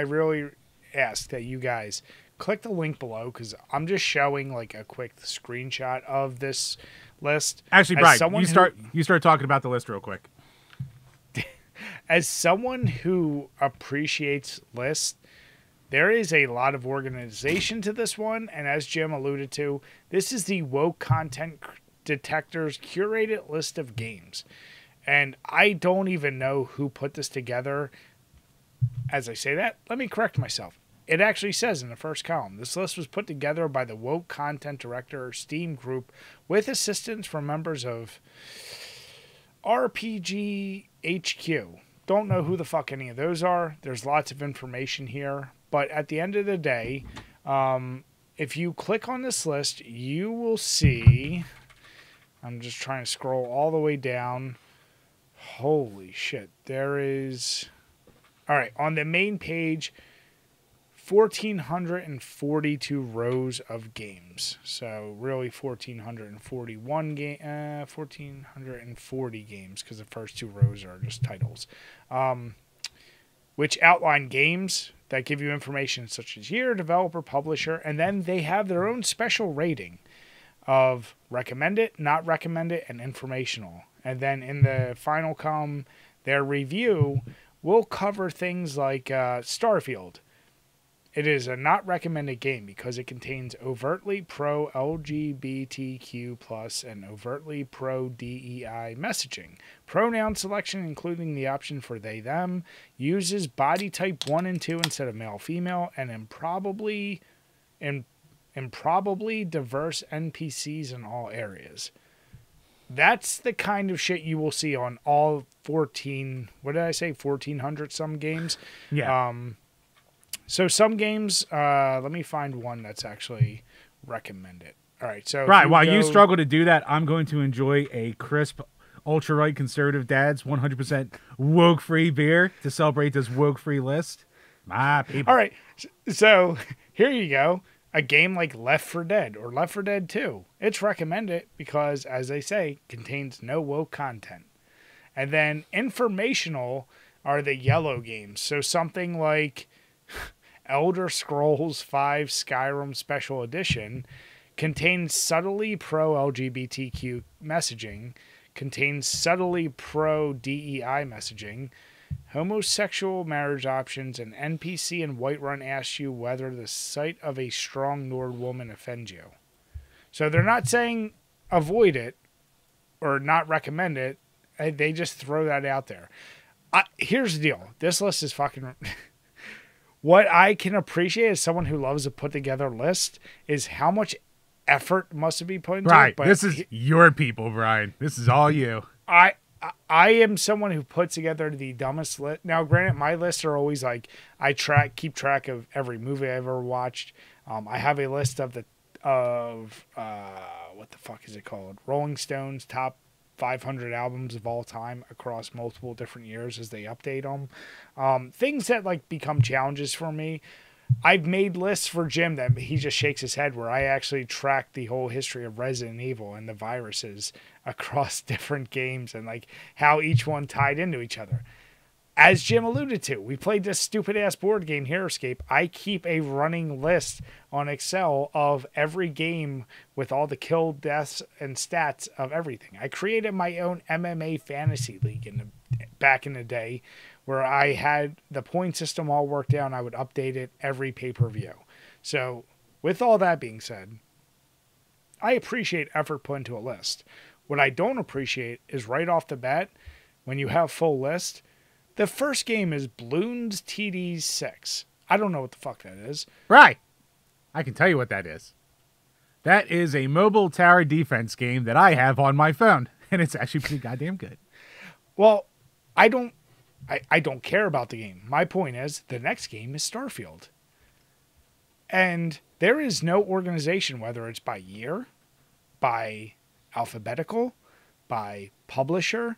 ask that you guys click the link below because I'm just showing like a quick screenshot of this list. Actually, Brian, you start talking about the list real quick. As someone who appreciates lists, there is a lot of organization to this one, and as Jim alluded to, this is the woke content detector's curated list of games. And I don't even know who put this together. As I say that, let me correct myself. It actually says in the first column, this list was put together by the Woke Content Director Steam Group with assistance from members of RPG HQ. Don't know who the fuck any of those are. There's lots of information here. But at the end of the day, if you click on this list, you will see... I'm just trying to scroll all the way down. Holy shit. There is... All right, on the main page, 1,442 rows of games. So really 1,440 games because the first two rows are just titles. Which outline games that give you information such as year, developer, publisher, and then they have their own special rating of recommended, not recommended, and informational. And then in the final column, their review will cover things like Starfield. It is a not recommended game because it contains overtly pro-LGBTQ+ and overtly pro-DEI messaging. Pronoun selection, including the option for they, them, uses body type 1 and 2 instead of male, female, and improbably diverse NPCs in all areas. That's the kind of shit you will see on all 1,400 some games. Yeah. So some games, let me find one that's actually recommended. All right. So right. While you struggle to do that, I'm going to enjoy a crisp, ultra-right conservative dad's 100% woke-free beer to celebrate this woke-free list. My people. All right. So here you go. A game like Left 4 Dead or Left 4 Dead 2. It's recommended because, as they say, contains no woke content. And then informational are the yellow games. So something like Elder Scrolls V Skyrim Special Edition contains subtly pro-LGBTQ messaging, contains subtly pro-DEI messaging, homosexual marriage options, and NPC in Whiterun asks you whether the sight of a strong Nord woman offends you. So they're not saying avoid it or not recommend it. They just throw that out there. Here's the deal. This list is fucking... What I can appreciate as someone who loves a put together list is how much effort must be put into it. But this is your people, Brian. This is all you. I am someone who puts together the dumbest list. Now, granted, my lists are always like I keep track of every movie I ever watched. I have a list of what the fuck is it called? Rolling Stone's top 500 albums of all time across multiple different years as they update them. Things that like become challenges for me. I've made lists for Jim that he just shakes his head, where I actually track the whole history of Resident Evil and the viruses across different games and like how each one tied into each other. As Jim alluded to, we played this stupid ass board game, HeroScape. I keep a running list on Excel of every game with all the kill, deaths, and stats of everything. I created my own MMA fantasy league back in the day, where I had the point system all worked out, and I would update it every pay-per-view. So, with all that being said, I appreciate effort put into a list. What I don't appreciate is right off the bat, when you have full list, the first game is Bloons TD6. I don't know what the fuck that is. Right. I can tell you what that is. That is a mobile tower defense game that I have on my phone, and it's actually pretty goddamn good. Well, I don't care about the game. My point is, the next game is Starfield. And there is no organization, whether it's by year, by alphabetical, by publisher,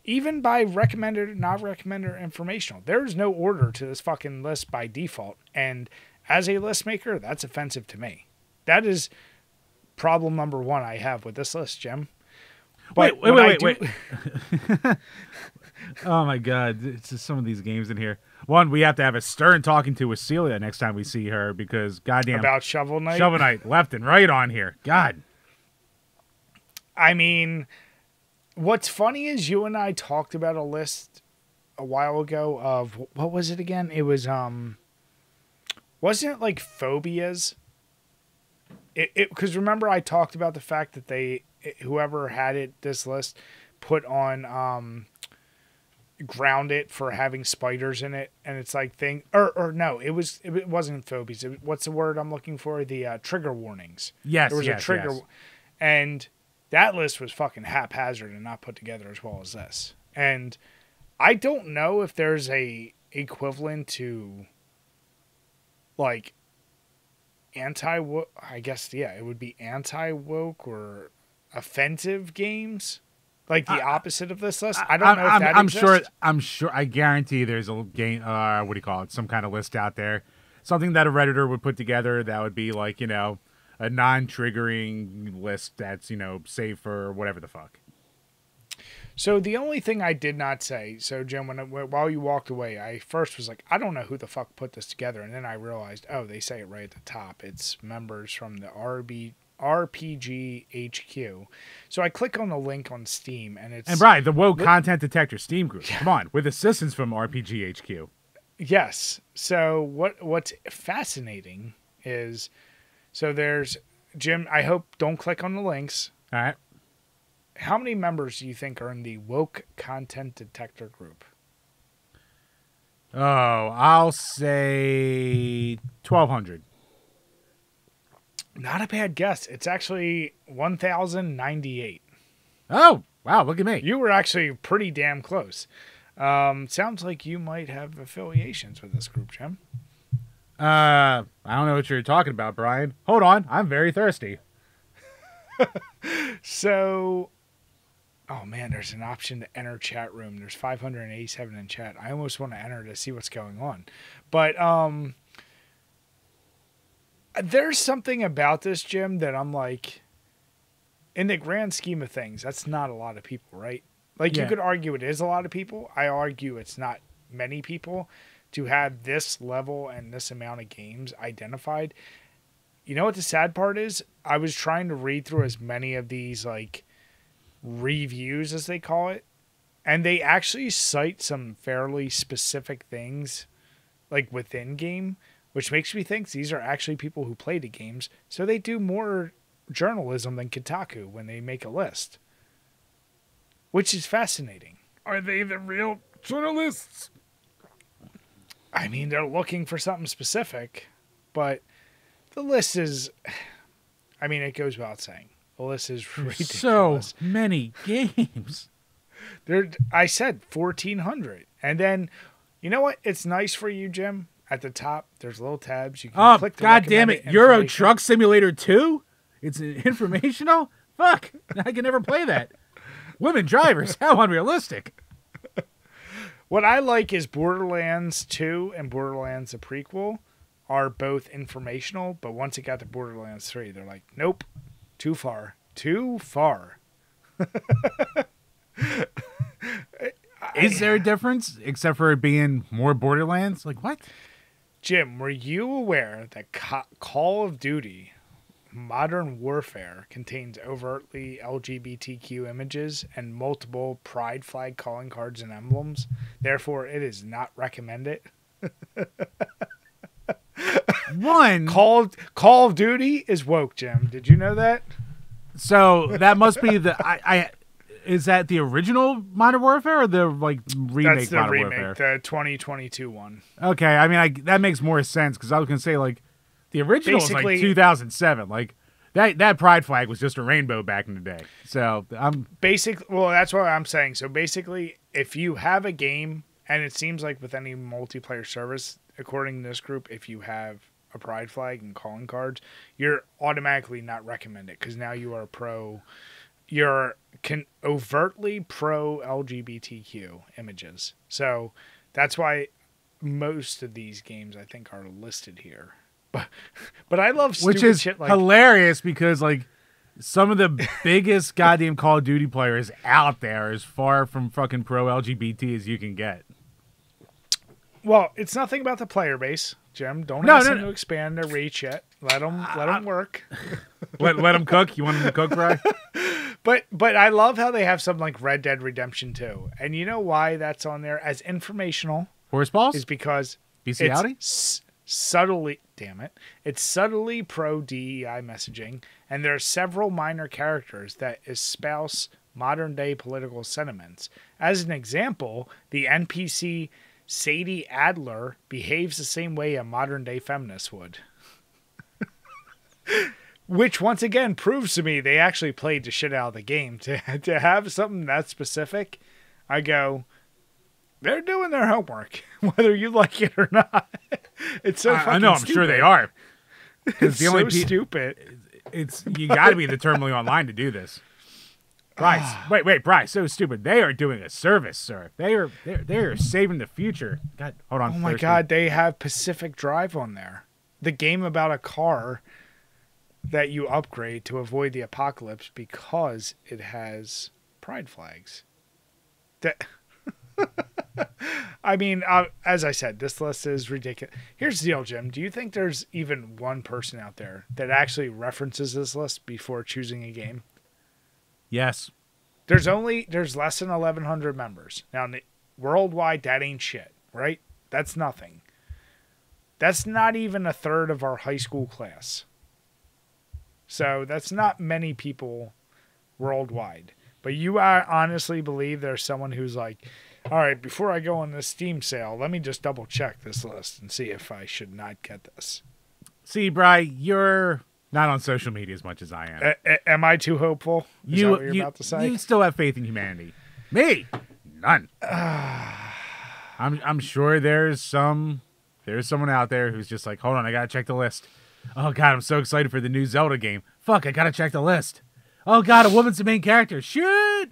even by recommended or not recommended or informational. There is no order to this fucking list by default. And as a list maker, that's offensive to me. That is problem number one I have with this list, Jim. But wait. Oh my God. It's just some of these games in here. One, we have to have a stern talking to with Celia next time we see her, because goddamn. About Shovel Knight? Shovel Knight, left and right on here. God. I mean, what's funny is you and I talked about a list a while ago of, what was it again? It was, wasn't it like phobias? Because remember I talked about the fact that whoever had this list put on, ground it for having spiders in it, and it's like no, it wasn't phobias. What's the word I'm looking for? The trigger warnings. Yes, there was a trigger, and that list was fucking haphazard and not put together as well as this. And I don't know if there's a equivalent to like anti-woke. I guess it would be anti-woke or offensive games. Like the opposite of this list. I don't know if that exists. I'm sure. I guarantee there's a game. What do you call it? Some kind of list out there. Something that a Redditor would put together that would be like, a non-triggering list that's, safe for whatever the fuck. So the only thing I did not say, so Jim, while you walked away, I first was like, I don't know who the fuck put this together, and then I realized, they say it right at the top. It's members from the RPG HQ. So I click on the link on Steam, and it's... And Brian, the Woke Content Detector Steam group. Yeah. Come on, with assistance from RPG HQ. Yes. So what's fascinating is... So there's... Jim, I hope don't click on the links. All right. How many members do you think are in the Woke Content Detector group? Oh, I'll say 1,200. Not a bad guess. It's actually 1,098. Oh, wow, look at me. You were actually pretty damn close. Sounds like you might have affiliations with this group, Jim. I don't know what you're talking about, Brian. Hold on. I'm very thirsty. So, oh man, there's an option to enter chat room. There's 587 in chat. I almost want to enter to see what's going on. But, there's something about this, Jim, that I'm like, in the grand scheme of things, that's not a lot of people, right? Like, You could argue it is a lot of people. I argue it's not many people to have this level and this amount of games identified. You know what the sad part is? I was trying to read through as many of these, like, reviews, as they call it, and they actually cite some fairly specific things, like, within game, which makes me think these are actually people who play the games, so they do more journalism than Kotaku when they make a list. Which is fascinating. Are they the real journalists? I mean, they're looking for something specific, but the list is... I mean, it goes without saying. The list is ridiculous. So many games. I said 1,400. And then, you know what? It's nice for you, Jim. At the top, there's little tabs. You can click to God damn it. Euro Truck Simulator 2? It's informational? Fuck. I can never play that. Women drivers? How unrealistic. What I like is Borderlands 2 and Borderlands the prequel are both informational, but once it got to Borderlands 3, they're like, nope, too far. Too far. Is there a difference except for it being more Borderlands? Like, what? Jim, were you aware that Call of Duty Modern Warfare contains overtly LGBTQ images and multiple pride flag calling cards and emblems? Therefore, it is not recommended. Call of Duty is woke, Jim. Did you know that? So that must be the is that the original Modern Warfare or the like remake? That's the Modern remake, Warfare? the 2022 one. Okay, I mean that makes more sense because I was gonna say like the original was like 2007. Like that pride flag was just a rainbow back in the day. So well, that's what I'm saying. So basically, if you have a game, and it seems like with any multiplayer service, according to this group, if you have a pride flag and calling cards, you're automatically not recommended because now you are you're overtly pro LGBTQ images. So that's why most of these games I think are listed here. But I love stupid which is shit like hilarious because like some of the biggest goddamn Call of Duty players out there is far from fucking pro LGBT as you can get. Well, it's nothing about the player base, Jim. Don't ask them to expand their reach yet. Let them work. let them cook. You want them to cook, right? But I love how they have something like Red Dead Redemption 2. And you know why that's on there as informational? Horse balls? Is because it's subtly pro DEI messaging, and there are several minor characters that espouse modern day political sentiments. As an example, the NPC Sadie Adler behaves the same way a modern day feminist would. Which, once again, proves to me they actually played the shit out of the game. To have something that specific, I go, they're doing their homework, whether you like it or not. It's so fucking I know, I'm stupid. sure they are. It's so stupid. You got to be determinedly online to do this. Bryce, wait, Bryce, so stupid. They are doing a service, sir. They are saving the future. God, hold on. Oh my God, they have Pacific Drive on there. The game about a car that you upgrade to avoid the apocalypse because it has pride flags. I mean, as I said, this list is ridiculous. Here's the deal, Jim. Do you think there's even one person out there that actually references this list before choosing a game? Yes. There's less than 1,100 members. Now, worldwide, that ain't shit, right? That's nothing. That's not even a third of our high school class. So that's not many people worldwide. But you honestly believe there's someone who's like, all right, before I go on this Steam sale, let me just double check this list and see if I should not get this. See, Bri, you're not on social media as much as I am. Am I too hopeful? Is that what you're about to say? You still have faith in humanity. Me, none. I'm sure there's someone out there who's just like, hold on, I gotta check the list. Oh God, I'm so excited for the new Zelda game. Fuck, I gotta check the list. Oh God, a woman's the main character. Shit.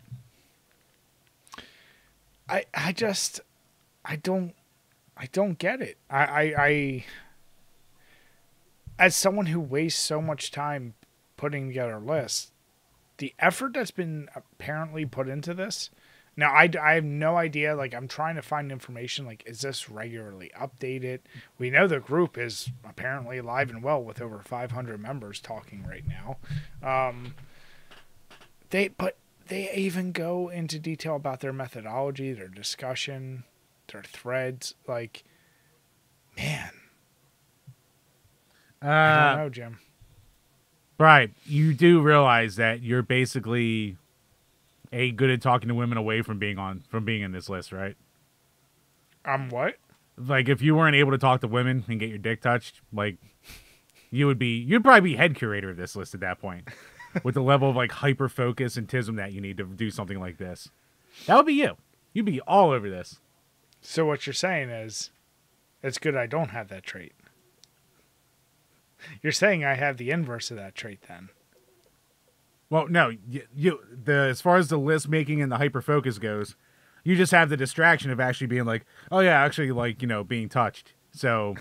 I don't get it. I as someone who wastes so much time putting together lists, the effort that's been apparently put into this. Now, I have no idea. Like, I'm trying to find information. Like, is this regularly updated? We know the group is apparently alive and well with over 500 members talking right now. They even go into detail about their methodology, their discussion, their threads. Like, man. I don't know, Jim. Right. You do realize that you're basically good at talking to women away from being in this list, right? What? Like, if you weren't able to talk to women and get your dick touched, like, you'd probably be head curator of this list at that point. With the level of like hyper focus and tism that you need to do something like this. That would be you. You'd be all over this. So what you're saying is, it's good I don't have that trait. You're saying I have the inverse of that trait then. Well, no, as far as the list making and the hyper focus goes, you just have the distraction of actually being like, oh yeah, actually like, being touched. So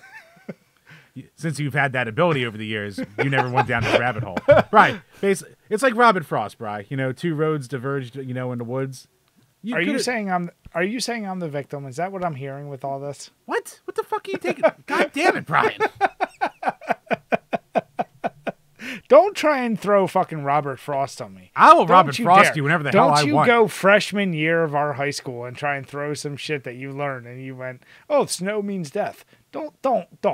since you've had that ability over the years, you never went down the rabbit hole. Right. Basically, it's like Robin Frost, Bri. Two roads diverged, in the woods. Are you saying I'm the victim? Is that what I'm hearing with all this? What? What the fuck are you taking? God damn it, Brian. Don't try and throw fucking Robert Frost on me. I will Robert Frost you whenever the hell I want. Don't you go freshman year of our high school and try and throw some shit that you learned and you went, oh, snow means death. Don't.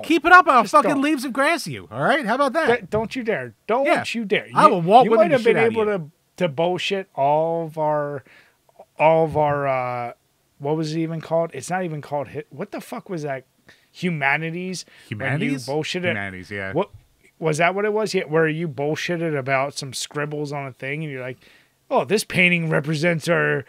Keep it up. I'll fucking leaves of grass you. All right? How about that? Don't you dare. Don't you dare. I will walk you with might have shit been out able to bullshit all of our what was it even called? It's not even called what the fuck was that? Humanities? Humanities? When you bullshitted. Humanities, yeah. What was that what it was? Yeah, where you bullshitted about some scribbles on a thing and you're like, oh, this painting represents our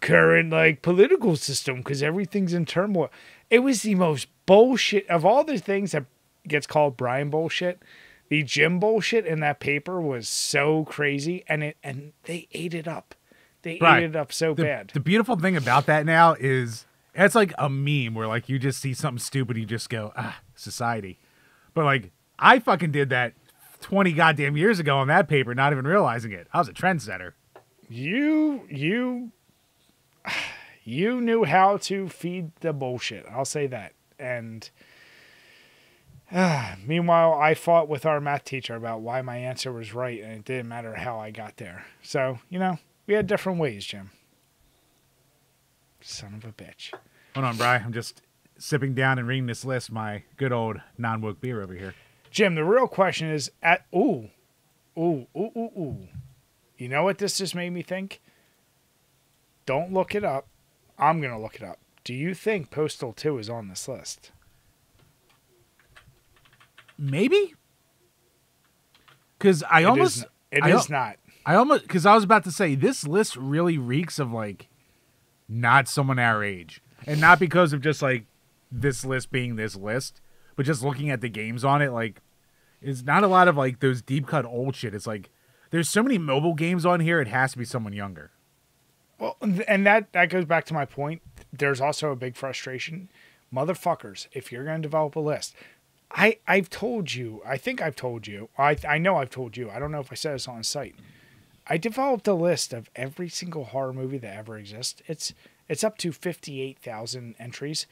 current like political system because everything's in turmoil. It was the most bullshit of all the things that gets called Brian bullshit. The Jim bullshit in that paper was so crazy, and they ate it up. They ate it up so bad. The beautiful thing about that now is it's like a meme where like you just see something stupid, you just go, society. But like I fucking did that 20 goddamn years ago on that paper, not even realizing it. I was a trendsetter. You knew how to feed the bullshit. I'll say that. And meanwhile, I fought with our math teacher about why my answer was right, and it didn't matter how I got there. So, we had different ways, Jim. Son of a bitch. Hold on, Bri. I'm just sipping down and reading this list, my good old non-woke beer over here. Jim, the real question is, ooh. You know what this just made me think? Don't look it up. I'm going to look it up. Do you think Postal 2 is on this list? Maybe? Because It is not. Because I was about to say, this list really reeks of, like, not someone our age. And not because of just, like, this list being this list, but just looking at the games on it, like, it's not a lot of, like, those deep-cut old shit. It's like, there's so many mobile games on here, it has to be someone younger. Well, and that goes back to my point. There's also a big frustration. Motherfuckers, if you're going to develop a list, I've told you, I think I've told you, I know I've told you, I don't know if I said this on site. I developed a list of every single horror movie that ever exists. It's up to 58,000 entries,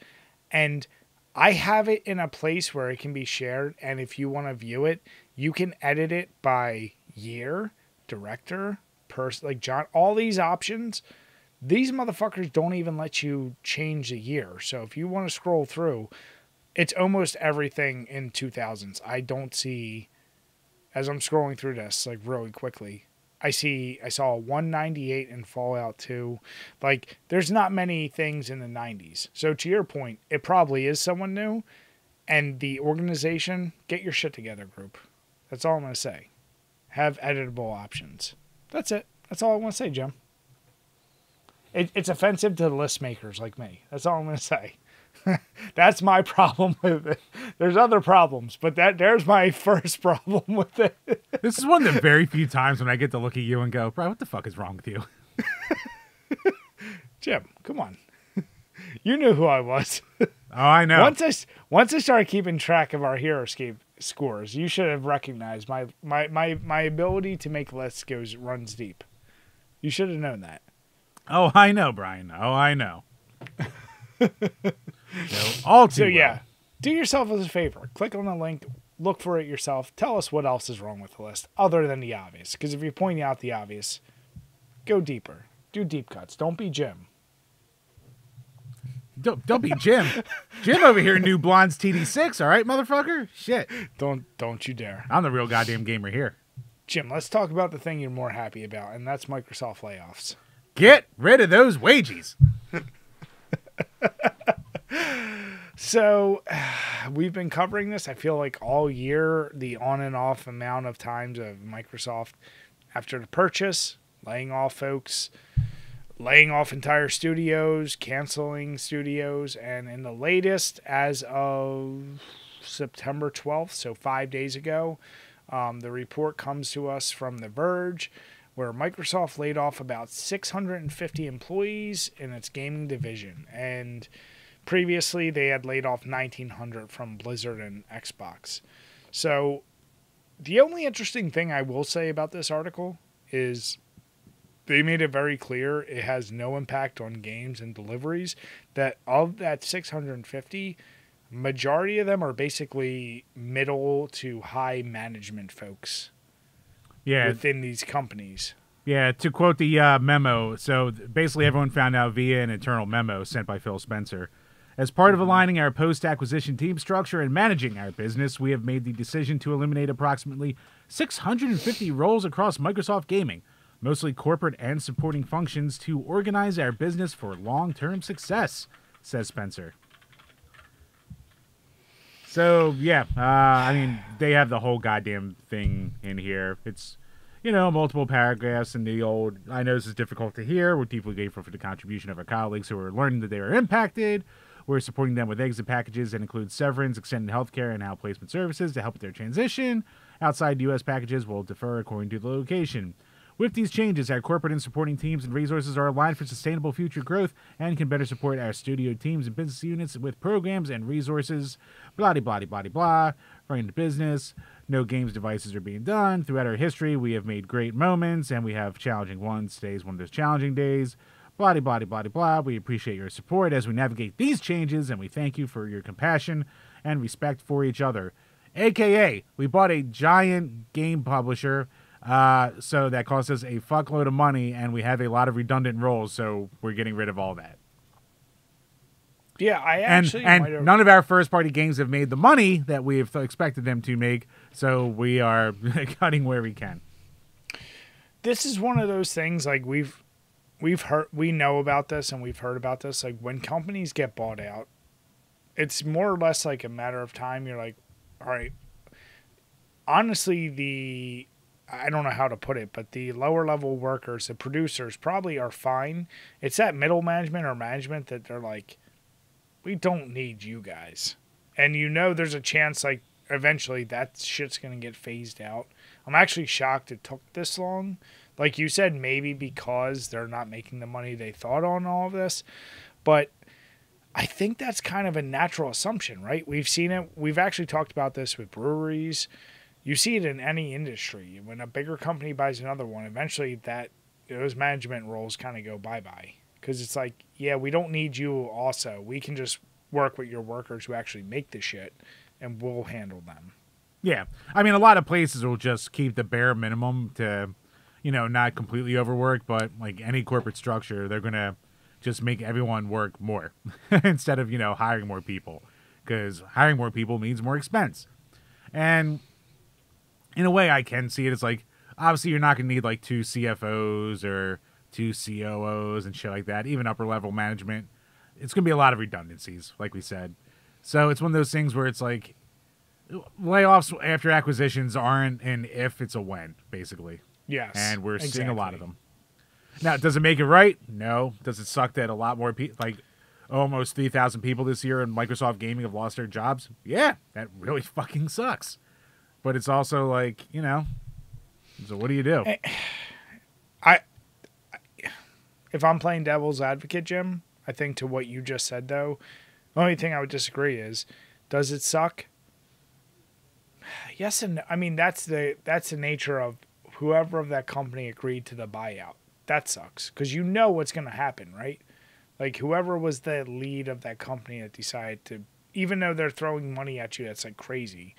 and I have it in a place where it can be shared, and if you want to view it, you can edit it by year, director, person, like John, all these options. These motherfuckers don't even let you change the year. So if you want to scroll through, it's almost everything in 2000s. I don't see, as I'm scrolling through this, like really quickly, I saw 198 in Fallout 2. Like, there's not many things in the 90s. So to your point, it probably is someone new. And the organization, get your shit together, group. That's all I'm going to say. Have editable options. That's it. That's all I want to say, Jim. It's offensive to the list makers like me. That's all I'm going to say. That's my problem with it. There's other problems, but there's my first problem with it. This is one of the very few times when I get to look at you and go, bro, what the fuck is wrong with you? Jim, come on. You knew who I was. Oh, I know. Once I started keeping track of our HeroScape scores, you should have recognized my ability to make lists runs deep. You should have known that. Oh, I know, Brian. Oh, I know. All too well. Do yourself a favor. Click on the link. Look for it yourself. Tell us what else is wrong with the list other than the obvious. Because if you're pointing out the obvious, go deeper. Do deep cuts. Don't be Jim. Don't be Jim. Jim over here knew Blonde's TD6, all right, motherfucker? Shit. Don't you dare. I'm the real goddamn gamer here. Jim, let's talk about the thing you're more happy about, and that's Microsoft layoffs. Get rid of those wages. So, we've been covering this, I feel like, all year, the on and off amount of times of Microsoft after the purchase, laying off folks, laying off entire studios, canceling studios, and in the latest, as of September 12th, so 5 days ago, the report comes to us from The Verge, where Microsoft laid off about 650 employees in its gaming division. And previously, they had laid off 1,900 from Blizzard and Xbox. So the only interesting thing I will say about this article is they made it very clear it has no impact on games and deliveries. That of that 650, majority of them are basically middle to high management folks within these companies. Yeah, to quote the memo, so basically everyone found out via an internal memo sent by Phil Spencer. As part of aligning our post-acquisition team structure and managing our business, we have made the decision to eliminate approximately 650 roles across Microsoft Gaming, mostly corporate and supporting functions, to organize our business for long-term success, says Spencer. So, yeah, I mean, they have the whole goddamn thing in here. It's, multiple paragraphs in the old, I know this is difficult to hear. We're deeply grateful for the contribution of our colleagues who are learning that they are impacted. We're supporting them with exit packages that include severance, extended healthcare, and outplacement services to help with their transition. Outside U.S. packages will differ according to the location. With these changes, our corporate and supporting teams and resources are aligned for sustainable future growth and can better support our studio teams and business units with programs and resources. Blah, blah, blah, blah, blah. Running the business. No games devices are being done. Throughout our history, we have made great moments, and we have challenging ones. Today is one of those challenging days. Blah, blah, blah, blah, blah. We appreciate your support as we navigate these changes, and we thank you for your compassion and respect for each other. AKA, we bought a giant game publisher, so that cost us a fuckload of money, and we have a lot of redundant roles, so we're getting rid of all that. Yeah, I actually and none of our first-party games have made the money that we have expected them to make, so we are cutting where we can. This is one of those things, like, we know about this and we've heard about this. Like, when companies get bought out, it's more or less like a matter of time. You're like, all right, honestly, I don't know how to put it, but the lower level workers, the producers, probably are fine. It's that middle management or management that they're like, we don't need you guys. And there's a chance, like, eventually that shit's going to get phased out. I'm actually shocked it took this long. Like you said, maybe because they're not making the money they thought on all of this. But I think that's kind of a natural assumption, right? We've seen it. We've actually talked about this with breweries. You see it in any industry. When a bigger company buys another one, eventually those management roles kind of go bye-bye. Because it's like, yeah, we don't need you also. We can just work with your workers who actually make the shit, and we'll handle them. Yeah. I mean, a lot of places will just keep the bare minimum to, not completely overwork, but like any corporate structure, they're going to just make everyone work more instead of, hiring more people. Because hiring more people means more expense. And in a way, I can see it as like, obviously, you're not going to need like 2 CFOs or 2 COOs and shit like that, even upper level management. It's going to be a lot of redundancies, like we said. So it's one of those things where it's like layoffs after acquisitions aren't an if, it's a when, basically. Yes. And we're seeing a lot of them. Now, does it make it right? No. Does it suck that a lot more people, like almost 3,000 people this year in Microsoft Gaming have lost their jobs? Yeah, that really fucking sucks. But it's also like, so what do you do? If I'm playing devil's advocate, Jim, I think to what you just said, though, the only thing I would disagree is, does it suck? Yes and no. I mean, that's the nature of whoever of that company agreed to the buyout. That sucks because you know what's going to happen, right? Like whoever was the lead of that company that decided to, even though they're throwing money at you, that's like crazy.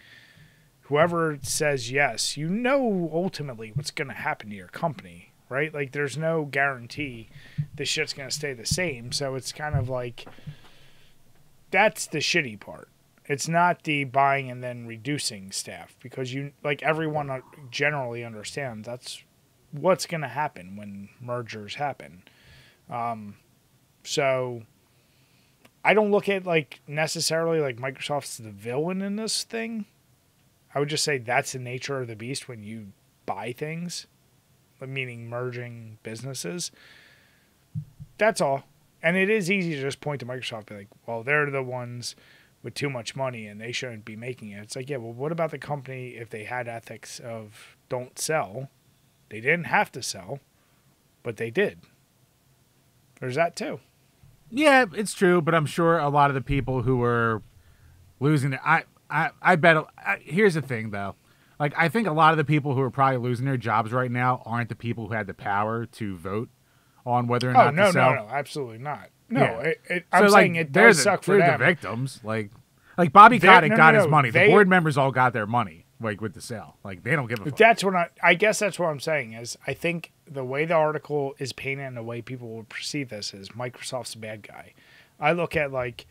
Whoever says yes, you know ultimately what's going to happen to your company, right? Like there's no guarantee this shit's going to stay the same. So it's kind of like, that's the shitty part. It's not the buying and then reducing staff because everyone generally understands that's what's going to happen when mergers happen. So I don't look at necessarily Microsoft's the villain in this thing. I would just say that's the nature of the beast when you buy things, meaning merging businesses. That's all. And it is easy to just point to Microsoft and be like, well, they're the ones with too much money and they shouldn't be making it. It's like, yeah, well, what about the company if they had ethics of don't sell? They didn't have to sell, but they did. There's that too. Yeah, it's true, but I'm sure a lot of the people who were losing their I bet here's the thing though. Like I think a lot of the people who are probably losing their jobs right now aren't the people who had the power to vote on whether or not to sell. No, absolutely not. No, Yeah. I'm saying it does suck for them. They're the victims. Like Bobby Kotick got his money. The board members all got their money, like with the sale. Like they don't give a fuck. That's what I guess that's what I'm saying is I think the way the article is painted and the way people will perceive this is Microsoft's a bad guy. I look at like,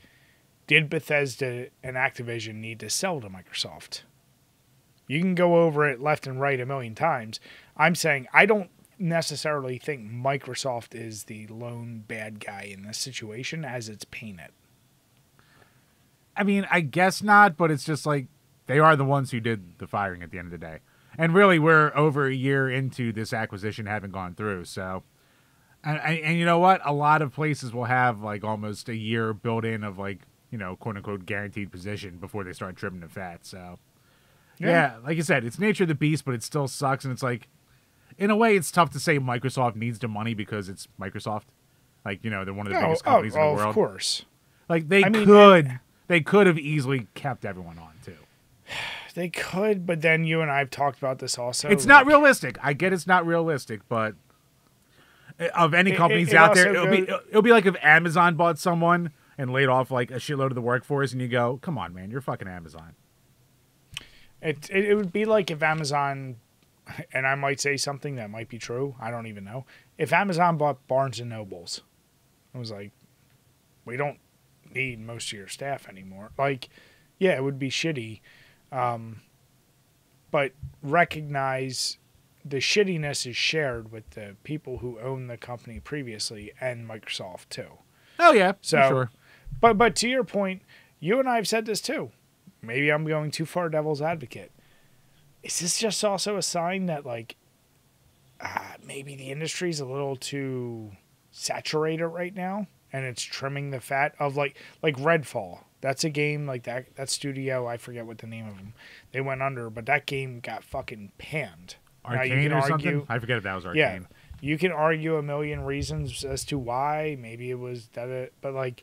did Bethesda and Activision need to sell to Microsoft? You can go over it left and right a million times. I'm saying I don't necessarily think Microsoft is the lone bad guy in this situation as it's painted. I mean, I guess not, but it's just like they are the ones who did the firing at the end of the day. And really, we're over a year into this acquisition having gone through. So, and you know what? A lot of places will have like almost a year built in of like, you know, quote unquote guaranteed position before they start trimming the fat. So, yeah, like you said, it's nature of the beast, but it still sucks. And it's like, in a way, it's tough to say Microsoft needs the money because it's Microsoft. Like, you know, they're one of the biggest companies in the world. Of course. Like they could have easily kept everyone on too. They could, but then you and I have talked about this also. It's not realistic. I get it's not realistic, but of any companies out there, it'll be like if Amazon bought someone and laid off like a shitload of the workforce, and you go, "Come on, man, you're fucking Amazon." It would be like if Amazon, and I might say something that might be true. I don't even know. If Amazon bought Barnes and Nobles, it was like, we don't need most of your staff anymore. Like, yeah, it would be shitty. But recognize the shittiness is shared with the people who own the company previously and Microsoft too. Oh yeah, so for sure. But to your point, you and I have said this too. Maybe I'm going too far devil's advocate. Is this just also a sign that like maybe the industry's a little too saturated right now and it's trimming the fat of like Redfall? That's a game like that studio, I forget what the name of them. They went under, but that game got fucking panned. Arcane or something? I forget if that was Arcane. Yeah, you can argue a million reasons as to why. Maybe it was that, but like,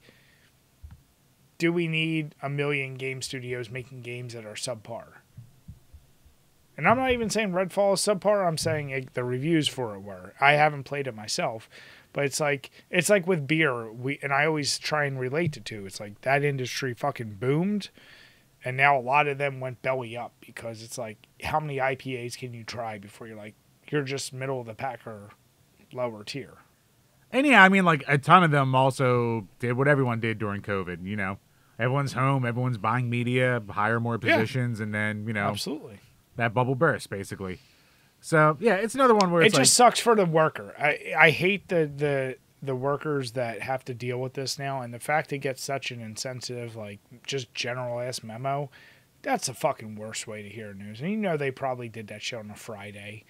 do we need a million game studios making games that are subpar? And I'm not even saying Redfall is subpar. I'm saying the reviews for it were. I haven't played it myself. But it's like with beer, and I always try and relate it to. It's like that industry fucking boomed, and now a lot of them went belly up because it's like, how many IPAs can you try before you're just middle of the pack or lower tier? And yeah, I mean, like a ton of them also did what everyone did during COVID. You know, everyone's home, everyone's buying media, hire more positions, and then absolutely that bubble burst basically. So yeah, it's another one where it just sucks for the worker. I hate the workers that have to deal with this now, and the fact they get such an insensitive, like just general ass memo. That's the fucking worst way to hear news. And you know they probably did that shit on a Friday,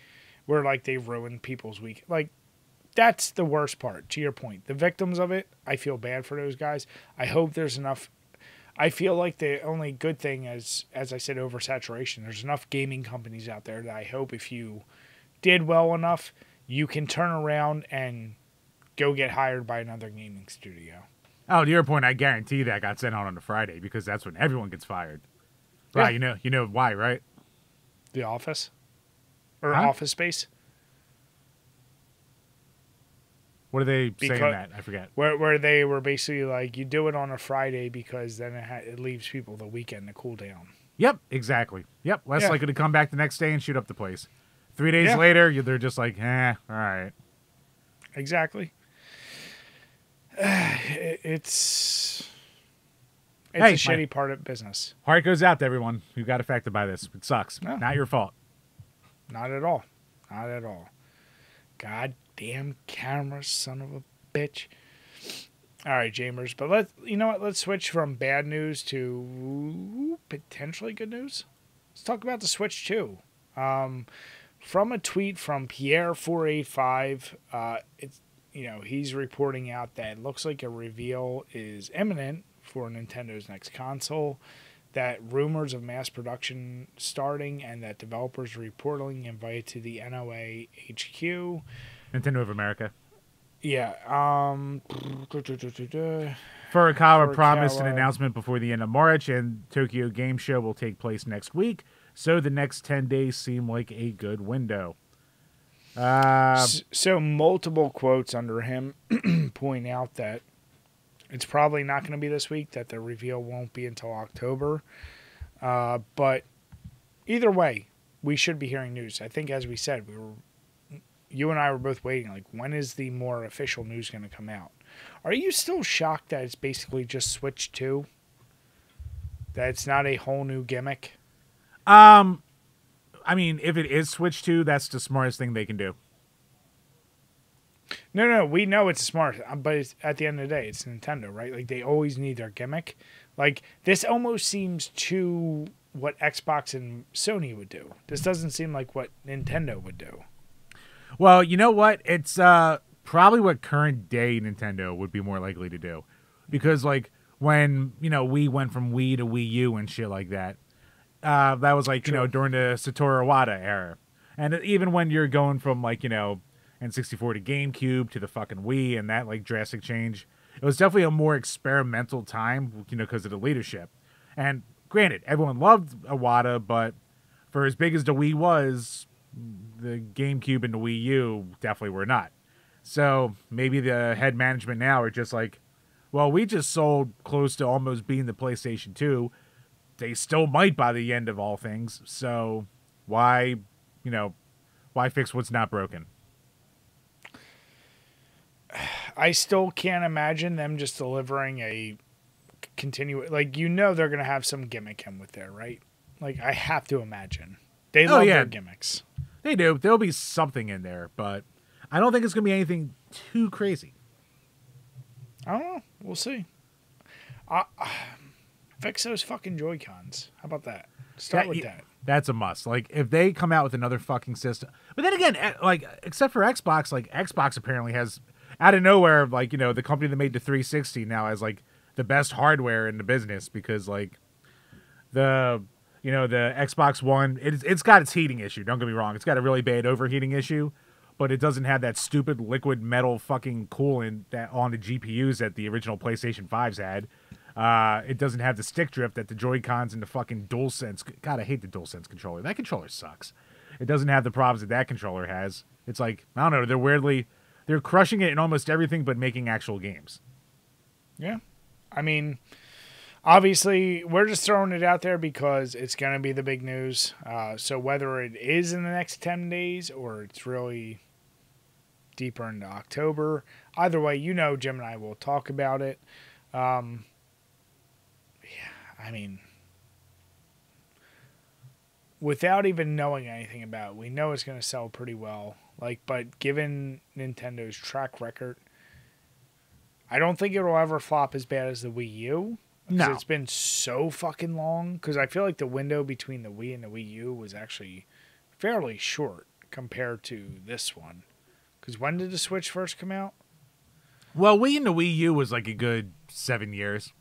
where like they ruined people's week. Like that's the worst part. To your point, the victims of it, I feel bad for those guys. I hope there's enough. I feel like the only good thing is, as I said, oversaturation. There's enough gaming companies out there that I hope if you did well enough, you can turn around and go get hired by another gaming studio. Oh, to your point, I guarantee that got sent out on a Friday because that's when everyone gets fired. Yeah. Right, you know why, right? The Office? Or Office Space? What are they saying that? I forget. Where they were basically like, you do it on a Friday because then it leaves people the weekend to cool down. Yep, exactly. Yep, less likely to come back the next day and shoot up the place. 3 days later, they're just like, all right. Exactly. It's a shitty part of business. Heart goes out to everyone who got affected by this. It sucks. No. Not your fault. Not at all. Not at all. Goddamn camera, son of a bitch. All right, Jamers. But let's switch from bad news to potentially good news. Let's talk about the Switch 2. From a tweet from Pierre485, he's reporting out that it looks like a reveal is imminent for Nintendo's next console. that rumors of mass production starting and that developers are reportedly invited to the NOA HQ. Nintendo of America. Yeah. Furukawa promised an announcement before the end of March, and Tokyo Game Show will take place next week, so the next 10 days seem like a good window. So multiple quotes under him point out that it's probably not going to be this week, that the reveal won't be until October. But either way, we should be hearing news. I think, as we said, you and I were both waiting. Like, when is the more official news going to come out? Are you still shocked that it's basically just Switch 2? That it's not a whole new gimmick? I mean, if it is Switch 2, that's the smartest thing they can do. No, we know it's smart, but it's, at the end of the day, it's Nintendo, right? Like, they always need their gimmick. Like, this almost seems to what Xbox and Sony would do. This doesn't seem like what Nintendo would do. Well, you know what? It's probably what current day Nintendo would be more likely to do. Because, like, when, we went from Wii to Wii U and shit like that, that was, like, during the Satoru Iwata era. And even when you're going from, like, N64 to GameCube to the fucking Wii and that, like, drastic change, it was definitely a more experimental time, because of the leadership. And granted, everyone loved Iwata, but for as big as the Wii was, the GameCube and the Wii U definitely were not. So maybe the head management now are just like, well, we just sold close to almost being the PlayStation 2. They still might by the end of all things. So why fix what's not broken? I still can't imagine them just delivering a continuous, like, they're going to have some gimmick in with there, right? Like, I have to imagine. They love their gimmicks. They do. There'll be something in there, but I don't think it's going to be anything too crazy. I don't know. We'll see. Fix those fucking Joy-Cons. How about that? Start with that. That's a must. Like, if they come out with another fucking system. But then again, like, except for Xbox, like, Xbox apparently has, out of nowhere, like, the company that made the 360 now has, like, the best hardware in the business because, like, the Xbox One, it's got its heating issue. Don't get me wrong. It's got a really bad overheating issue, but it doesn't have that stupid liquid metal fucking coolant that on the GPUs that the original PlayStation 5s had. It doesn't have the stick drift that the Joy-Cons and the fucking DualSense. God, I hate the DualSense controller. That controller sucks. It doesn't have the problems that controller has. It's like, I don't know, they're crushing it in almost everything but making actual games. Yeah. I mean, obviously, we're just throwing it out there because it's going to be the big news. So whether it is in the next 10 days or it's really deeper into October, either way, Jim and I will talk about it. I mean, without even knowing anything about it, we know it's going to sell pretty well. Like, but given Nintendo's track record, I don't think it'll ever flop as bad as the Wii U. No. It's been so fucking long. Because I feel like the window between the Wii and the Wii U was actually fairly short compared to this one. Because when did the Switch first come out? Well, Wii and the Wii U was like a good 7 years.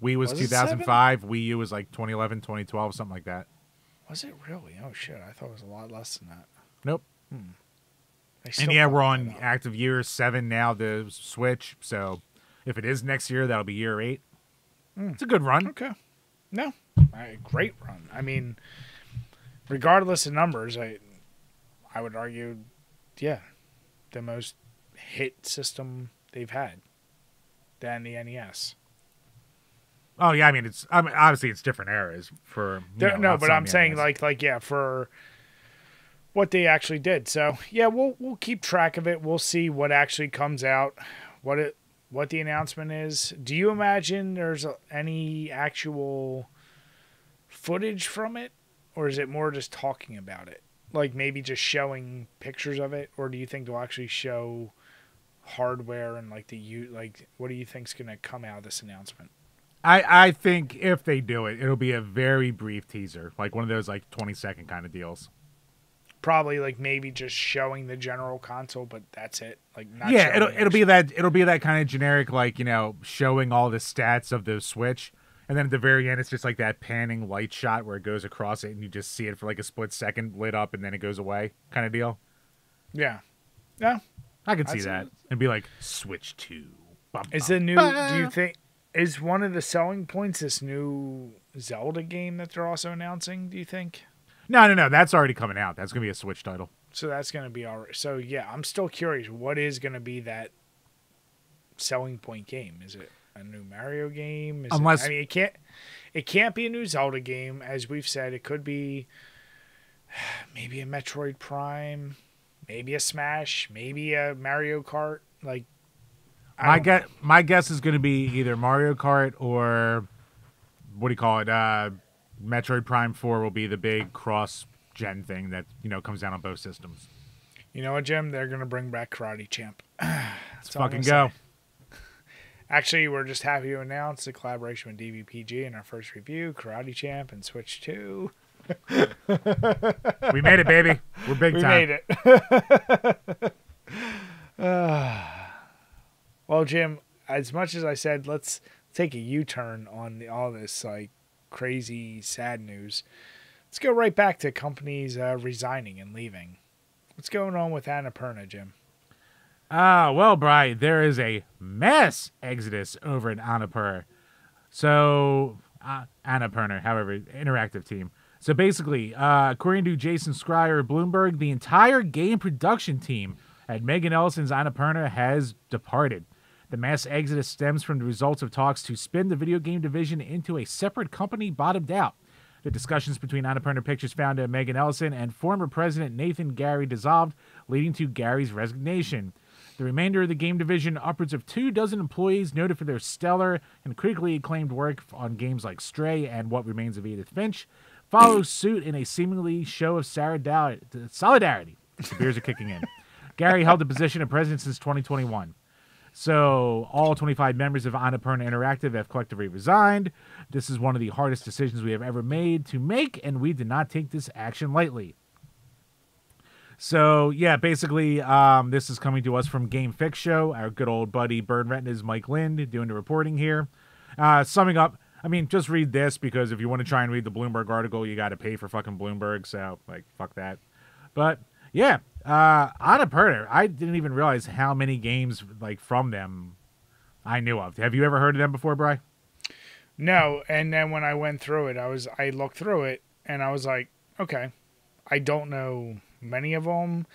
Wii was 2005. Wii U was like 2011, 2012, something like that. Was it really? Oh, shit. I thought it was a lot less than that. Nope. And yeah, we're on active year 7 now, the Switch. So if it is next year, that'll be year 8. It's a good run. Okay. No. Great run. I mean, regardless of numbers, I would argue, yeah, the most hit system they've had than the NES. Oh yeah, I mean obviously it's different eras for but I'm saying like yeah, for what they actually did. So yeah, we'll keep track of it. We'll see what actually comes out, what the announcement is. Do you imagine there's any actual footage from it, or is it more just talking about it? Like maybe just showing pictures of it, or do you think they'll actually show hardware and what do you think's gonna come out of this announcement? I think if they do it, it'll be a very brief teaser, like one of those like 20-second kind of deals. Probably like maybe just showing the general console, but that's it. Like not it'll be that kind of generic, like showing all the stats of the Switch, And then at the very end, it's just like that panning light shot where it goes across it, and you just see it for like a split second, lit up, and then it goes away, kind of deal. Yeah. Yeah. I could see that. And be like, Switch 2. Is the new? Do you think is one of the selling points this new Zelda game that they're also announcing? Do you think? No. That's already coming out. That's gonna be a Switch title. So that's gonna be all right. So yeah, I'm still curious. What is gonna be that selling point game? Is it a new Mario game? Unless I mean, it can't be a new Zelda game, as we've said. It could be maybe a Metroid Prime, maybe a Smash, maybe a Mario Kart. Like, my guess is going to be either Mario Kart or what do you call it? Metroid Prime 4 will be the big cross-gen thing that comes down on both systems. You know what, Jim? They're going to bring back Karate Champ. Let's fucking go. Actually, we're just happy to announce the collaboration with DVPG in our first review, Karate Champ and Switch 2. We made it, baby. We're big time. We made it. Well, Jim, as much as I said, let's take a U-turn on all this like crazy, sad news. Let's go right back to companies resigning and leaving. What's going on with Annapurna, Jim? Well, Bri, there is a mass exodus over at Annapurna. So, Annapurna, however, interactive team. So basically, according to Jason Schreier of Bloomberg, the entire game production team at Megan Ellison's Annapurna has departed. The mass exodus stems from the results of talks to spin the video game division into a separate company bottomed out. The discussions between Annapurna Pictures founder Megan Ellison and former president Nathan Gary dissolved, leading to Gary's resignation. The remainder of the game division, upwards of 24 employees noted for their stellar and critically acclaimed work on games like Stray and What Remains of Edith Finch, follows suit in a seemingly show of solidarity. The beers are kicking in. Gary held the position of president since 2021. So all 25 members of Annapurna Interactive have collectively resigned. This is one of the hardest decisions we have ever made to make, and we did not take this action lightly. So, yeah, basically, this is coming to us from Game Fix Show. Our good old buddy Bird Retina's Mike Lind doing the reporting here. Summing up, I mean, just read this, because if you want to try and read the Bloomberg article, you got to pay for fucking Bloomberg, so, like, fuck that. But, yeah, Annapurna, I didn't even realize how many games, like, from them I knew of. Have you ever heard of them before, Bri? No, and then when I went through it, I looked through it, and I was like, okay, I don't know many of them,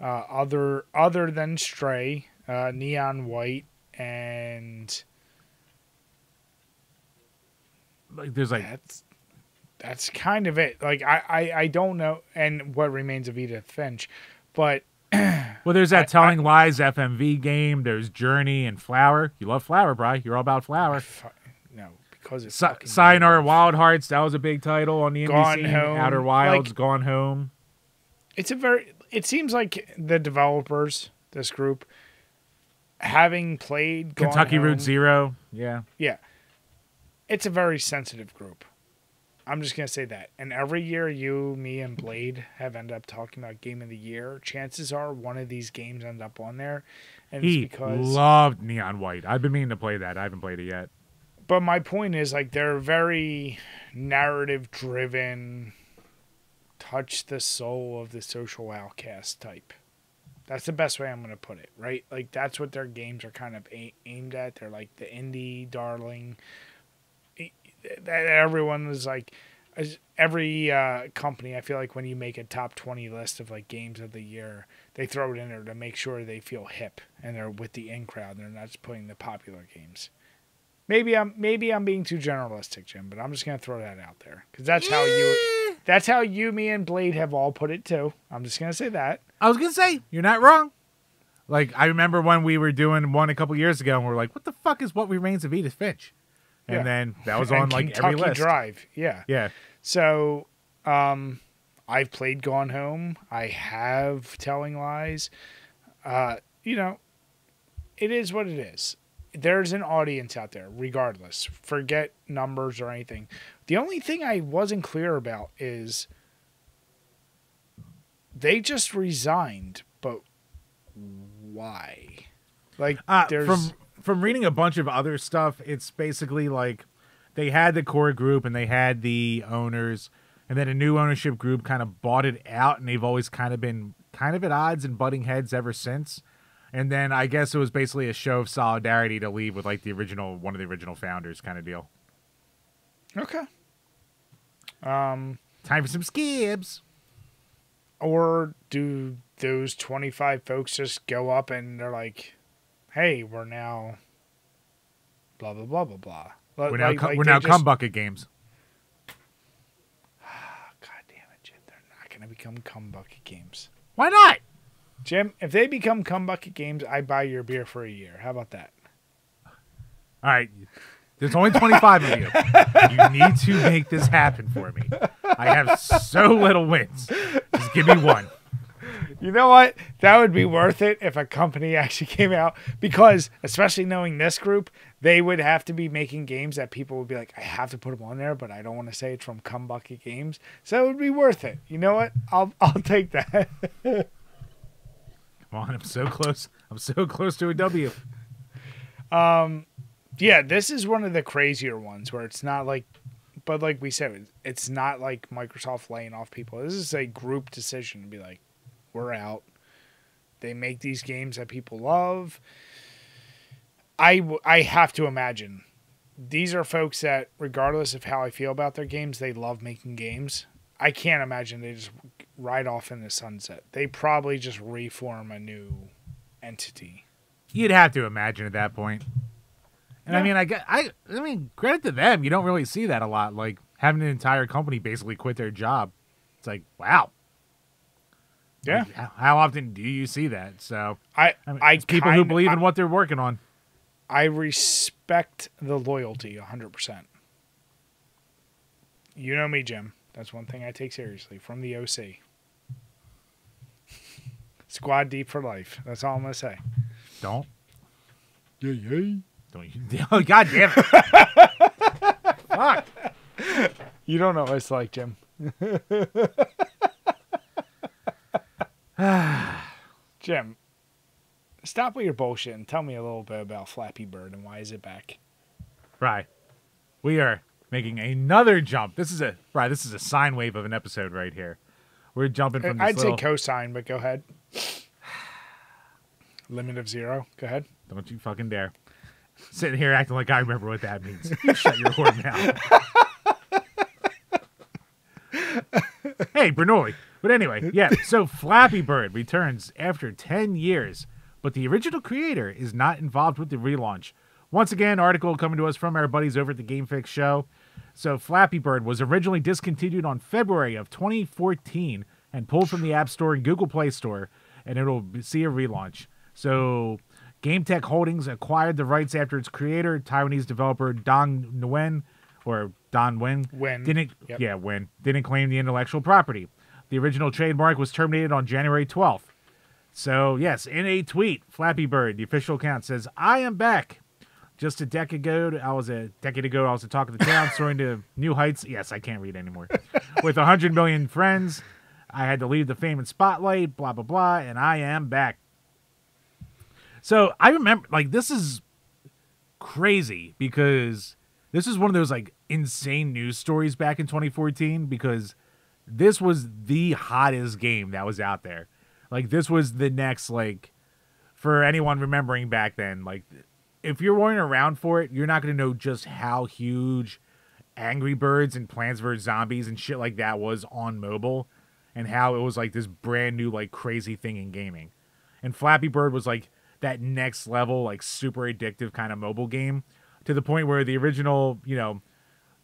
other than Stray, Neon White, and like there's like that's kind of it. Like I don't know, and What Remains of Edith Finch, but well, there's that Telling Lies FMV game. There's Journey and Flower. You love Flower, Bri. You're all about Flower. No, because it's Sayonara Wild Hearts. That was a big title on the indie Gone scene. Home. Outer Wilds, Like, Gone Home. It seems like the developers, this group, having played Kentucky Gone Route Home, Zero. Yeah. It's a very sensitive group. I'm just going to say that. And every year you, me, and Blade have ended up talking about Game of the Year. Chances are one of these games ends up on there. And He it's because loved Neon White. I've been meaning to play that. I haven't played it yet. But my point is, like, they're very narrative-driven, touch the soul of the social outcast type. That's the best way I'm going to put it, right? Like, that's what their games are kind of aimed at. They're like the indie darling. Everyone was like, every company, I feel like when you make a top 20 list of like games of the year, they throw it in there to make sure they feel hip and they're with the in crowd. They're not just putting the popular games. Maybe I'm being too generalistic, Jim, but I'm just gonna throw that out there because that's how you, me, and Blade have all put it too. I'm just gonna say that. I was gonna say you're not wrong. Like I remember when we were doing one a couple years ago, and we are like, "What the fuck is What Remains of Edith Finch?" And then that was on like Kentucky every list. Drive, yeah. So, I've played Gone Home. I have Telling Lies. It is what it is. There's an audience out there, regardless. Forget numbers or anything. The only thing I wasn't clear about is they just resigned, but why? Like, there's from reading a bunch of other stuff, it's basically like they had the core group and they had the owners, and then a new ownership group kind of bought it out, and they've always kind of been kind of at odds and butting heads ever since. And then I guess it was basically a show of solidarity to leave with like one of the original founders kind of deal. Okay. Time for some skibs. Or do those 25 folks just go up and they're like, hey, we're now blah, blah, blah, blah, blah. We're now cum bucket games. God damn it, Jim. They're not going to become cum bucket games. Why not? Jim, if they become cum bucket games, I buy your beer for a year. How about that? All right. There's only 25 of you. You need to make this happen for me. I have so little wins. Just give me one. You know what? That would be worth it if a company actually came out, because especially knowing this group, they would have to be making games that people would be like, I have to put them on there, but I don't want to say it's from Cum Bucket Games. So it would be worth it. You know what? I'll take that. Come on, I'm so close. I'm so close to a W. Yeah, this is one of the crazier ones where it's not like, but like we said, it's not like Microsoft laying off people. This is a group decision to be like, we're out. They make these games that people love. I have to imagine these are folks that, regardless of how I feel about their games, they love making games. I can't imagine they just ride off in the sunset. They probably just reform a new entity. You'd have to imagine at that point. And Yeah. I mean, credit to them. You don't really see that a lot. Like having an entire company basically quit their job. It's like, wow. Yeah. Like, how often do you see that? So I it's people who believe in what they're working on. I respect the loyalty 100%. You know me, Jim. That's one thing I take seriously from the OC. Squad deep for life. That's all I'm going to say. Don't. Yay. Don't you? Oh, God damn it. Fuck. You don't know what it's like, Jim. Jim, stop with your bullshit and tell me a little bit about Flappy Bird and why is it back? Right. We are making another jump. This is a sine wave of an episode right here. We're jumping from this I'd little... say cosine, but go ahead. Limit of 0. Go ahead. Don't you fucking dare. Sitting here acting like I remember what that means. You shut your whore mouth. Hey, Bernoulli. But anyway, yeah, so Flappy Bird returns after 10 years, but the original creator is not involved with the relaunch. Once again, article coming to us from our buddies over at the Game Fix show. So Flappy Bird was originally discontinued on February of 2014 and pulled from the App Store and Google Play Store, and it'll see a relaunch. So Game Tech Holdings acquired the rights after its creator, Taiwanese developer Don Nguyen, didn't claim the intellectual property. The original trademark was terminated on January 12th. So, yes, in a tweet, Flappy Bird, the official account, says, I am back. Just a decade ago, I was a talk of the town, soaring to new heights. Yes, I can't read anymore. With 100 million friends, I had to leave the fame and spotlight, blah, blah, blah, and I am back. So, I remember, like, this is crazy because this is one of those, like, insane news stories back in 2014 because this was the hottest game that was out there. Like, this was the next, like, for anyone remembering back then, like, if you're weren't around for it, you're not going to know just how huge Angry Birds and Plants vs. Zombies and shit like that was on mobile and how it was, like, this brand new, like, crazy thing in gaming. And Flappy Bird was, like, that next level, like, super addictive kind of mobile game to the point where the original, you know,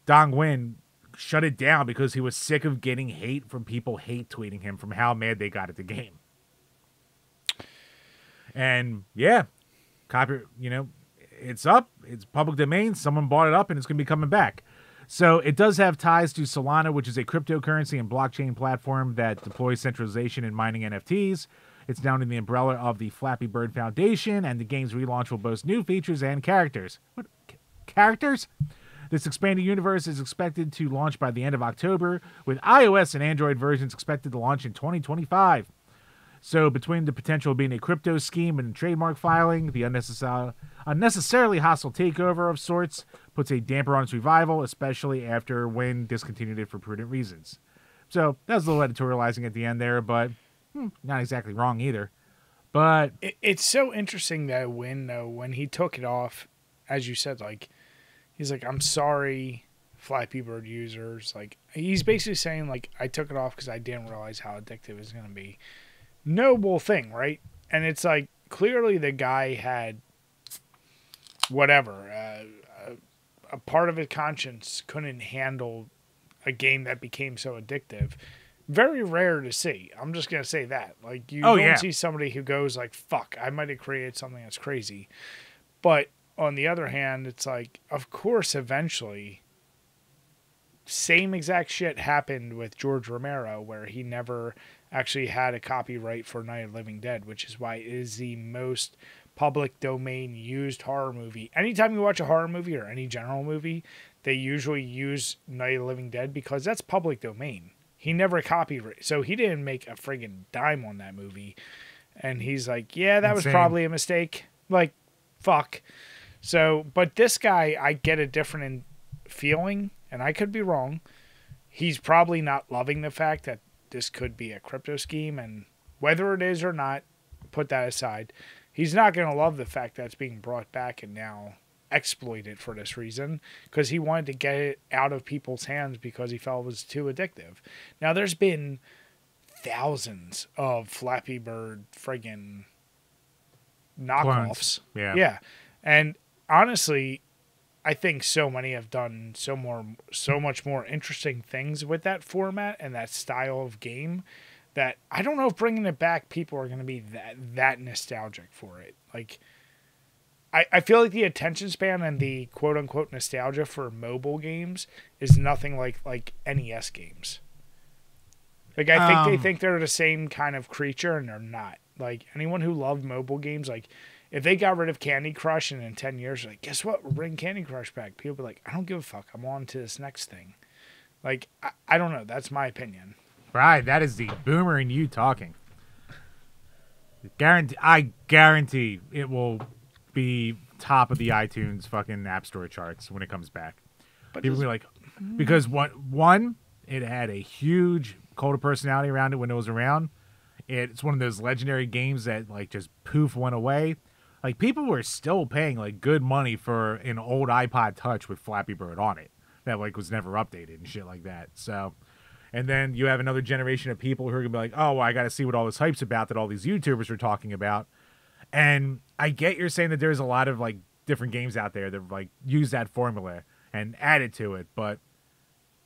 Dong Nguyen shut it down because he was sick of getting hate from people hate tweeting him from how mad they got at the game. And yeah, it's up, it's public domain, someone bought it up and it's going to be coming back. So it does have ties to Solana, which is a cryptocurrency and blockchain platform that deploys centralization in mining NFTs. It's now in the umbrella of the Flappy Bird Foundation, and the game's relaunch will boast new features and characters. What? Characters? This expanded universe is expected to launch by the end of October, with iOS and Android versions expected to launch in 2025. So between the potential of being a crypto scheme and trademark filing, the unnecessarily hostile takeover of sorts puts a damper on its revival, especially after Wynn discontinued it for prudent reasons. So that was a little editorializing at the end there, but not exactly wrong either. But It's so interesting that Wynn, though, when he took it off, as you said, like, he's like, I'm sorry, Flappy Bird users. Like, he's basically saying, like, I took it off because I didn't realize how addictive it's going to be. Noble thing, right? And it's like, clearly the guy had whatever, a part of his conscience couldn't handle a game that became so addictive. Very rare to see. I'm just going to say that. Like, you don't see somebody who goes like, fuck, I might have created something that's crazy. But on the other hand, it's like, of course, eventually, same exact shit happened with George Romero, where he never actually had a copyright for Night of the Living Dead, which is why it is the most public domain used horror movie. Anytime you watch a horror movie or any general movie, they usually use Night of the Living Dead because that's public domain. He never copyright, so he didn't make a friggin' dime on that movie. And he's like, yeah, that was probably a mistake. Like, fuck. So, but this guy, I get a different feeling, and I could be wrong. He's probably not loving the fact that this could be a crypto scheme, and whether it is or not, put that aside. He's not going to love the fact that it's being brought back and now exploited for this reason, because he wanted to get it out of people's hands because he felt it was too addictive. Now, there's been thousands of Flappy Bird friggin' knockoffs. Yeah. And honestly, I think so many have done so much more interesting things with that format and that style of game that I don't know if bringing it back, people are going to be that nostalgic for it. Like, I feel like the attention span and the quote unquote nostalgia for mobile games is nothing like NES games. Like, I think they think they're the same kind of creature, and they're not. Like, anyone who loved mobile games, like, if they got rid of Candy Crush and in 10 years, like, guess what? We're bringing Candy Crush back. People be like, I don't give a fuck. I'm on to this next thing. Like, I don't know. That's my opinion. Right, that is the boomer in you talking. I guarantee it will be top of the iTunes fucking App Store charts when it comes back. But people will be like, because one, it had a huge cult of personality around it when it was around. It's one of those legendary games that like just poof went away. Like, people were still paying like good money for an old iPod Touch with Flappy Bird on it that like was never updated and shit like that. So, and then you have another generation of people who are gonna be like, oh, well, I got to see what all this hype's about that all these YouTubers are talking about. And I get you're saying that there's a lot of like different games out there that like use that formula and added to it, but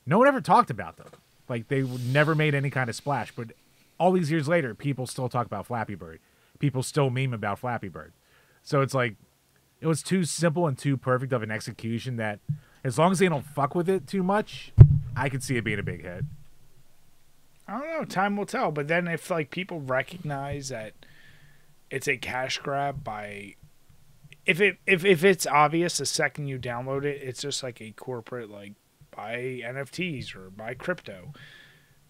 no one ever talked about them. Like, they never made any kind of splash. But all these years later, people still talk about Flappy Bird. People still meme about Flappy Bird. So it's like, it was too simple and too perfect of an execution that as long as they don't fuck with it too much, I could see it being a big hit. I don't know. Time will tell. But then if like people recognize that it's a cash grab by, if it's obvious the second you download it, it's just like a corporate, like, buy NFTs or buy crypto,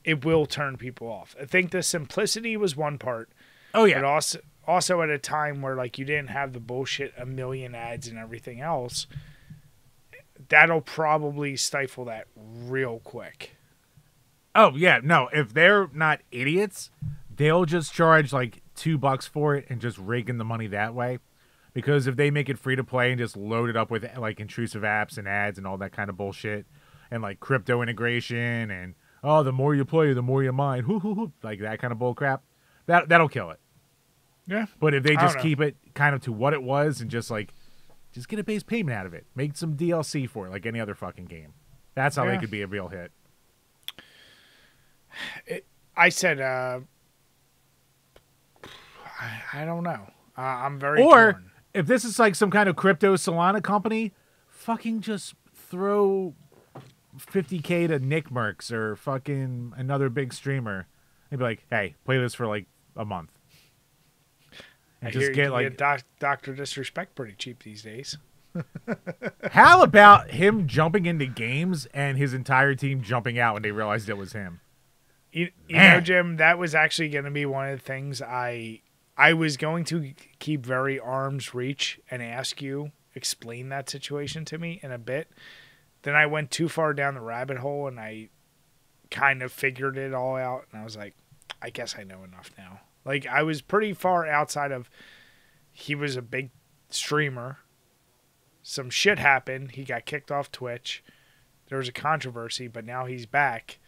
it will turn people off. I think the simplicity was one part. Oh yeah. But also at a time where like you didn't have the bullshit a million ads and everything else, that'll probably stifle that real quick. Oh yeah, no, if they're not idiots, they'll just charge like $2 for it and just rake in the money that way. Because if they make it free to play and just load it up with like intrusive apps and ads and all that kind of bullshit and like crypto integration and the more you play, the more you mine, like that kind of bull crap, that'll kill it. Yeah. But if they just keep it kind of to what it was and just get a base payment out of it, make some DLC for it like any other fucking game, that's how they could be a real hit. I said, I don't know. I'm very torn. If this is like some kind of crypto Solana company, fucking just throw $50K to Nick Merckx or fucking another big streamer and be like, hey, play this for like a month. And I just hear get you get Dr. Disrespect pretty cheap these days. How about him jumping into games and his entire team jumping out when they realized it was him? You know, Jim, that was actually going to be one of the things I was going to keep very arm's reach and ask you explain that situation to me in a bit. Then I went too far down the rabbit hole and I kind of figured it all out. And I was like, I guess I know enough now. Like, I was pretty far outside of, he was a big streamer. Some shit happened. He got kicked off Twitch. There was a controversy, but now he's back.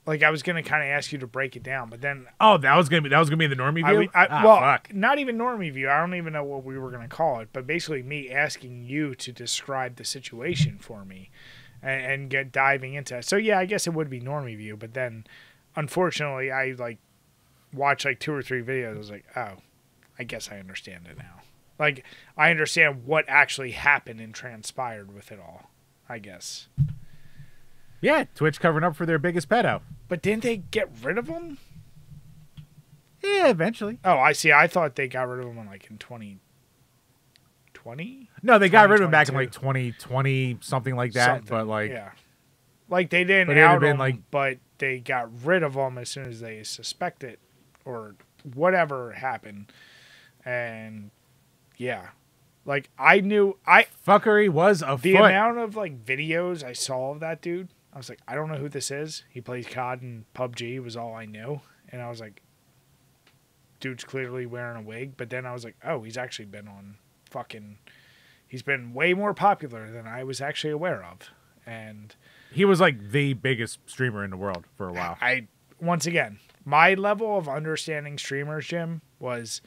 Like, I was gonna kind of ask you to break it down, but then that was gonna be the normie view. Fuck. Not even normie view. I don't even know what we were gonna call it, but basically me asking you to describe the situation for me, and get diving into it. So yeah, I guess it would be normie view, but then unfortunately I like watched like 2 or 3 videos. I was like, oh, I guess I understand it now. Like, I understand what actually happened and transpired with it all, I guess. Yeah, Twitch covering up for their biggest pedo. But didn't they get rid of him? Yeah, eventually. Oh, I see. I thought they got rid of him in 2020? No, they got rid of him back in like 2020, something like that. Something. But like, yeah, like they didn't out him, like, but they got rid of him as soon as they suspected or whatever happened. And yeah, like I knew fuckery was afoot. The amount of like videos I saw of that dude, I was like, I don't know who this is. He plays COD and PUBG was all I knew. And I was like, dude's clearly wearing a wig. But then I was like, oh, he's actually been on he's been way more popular than I was actually aware of. And he was like the biggest streamer in the world for a while. Once again, my level of understanding streamers, Jim, was,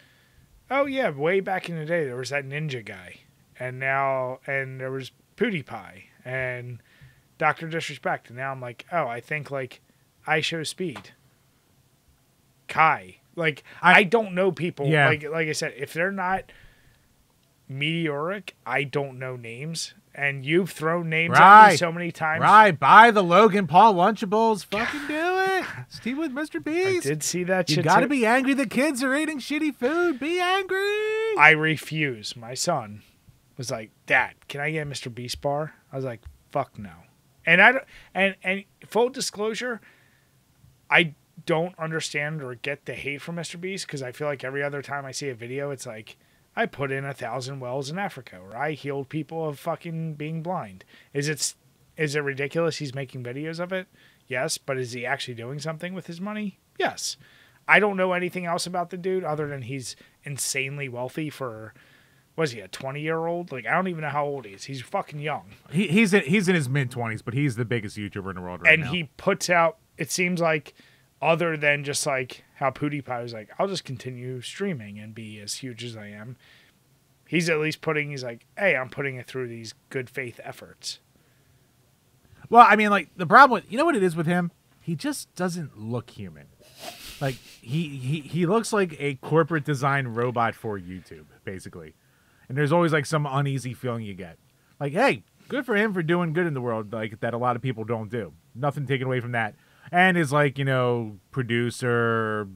oh yeah, way back in the day, there was that ninja guy. And there was PewDiePie and Dr. Disrespect. And now I'm like, oh, I think like I Show Speed. Kai. Like, I don't know people. Yeah. Like I said, if they're not meteoric, I don't know names. And you've thrown names at me so many times. Right, buy the Logan Paul Lunchables. Fucking do it. Steve with Mr. Beast. I did see that shit. You gotta be angry the kids are eating shitty food. Be angry. I refuse. My son was like, Dad, can I get a Mr. Beast bar? I was like, fuck no. And and full disclosure, I don't understand or get the hate from Mr. Beast, because I feel like every other time I see a video, it's like, I put in 1,000 wells in Africa, or I healed people of fucking being blind. Is it ridiculous he's making videos of it? Yes, but is he actually doing something with his money? Yes. I don't know anything else about the dude other than he's insanely wealthy for, was he a 20-year-old? Like, I don't even know how old he is. He's fucking young. He's in his mid-20s, but he's the biggest YouTuber in the world right now. And he puts out, it seems like, other than just like how PewDiePie was like, I'll just continue streaming and be as huge as I am. He's at least he's like, hey, I'm putting it through these good faith efforts. Well, I mean, like, the problem with, you know what it is with him? He just doesn't look human. Like, he looks like a corporate design robot for YouTube, basically. And there's always like some uneasy feeling you get. Like, hey, good for him for doing good in the world, like that a lot of people don't do. Nothing taken away from that. And is like, you know, producer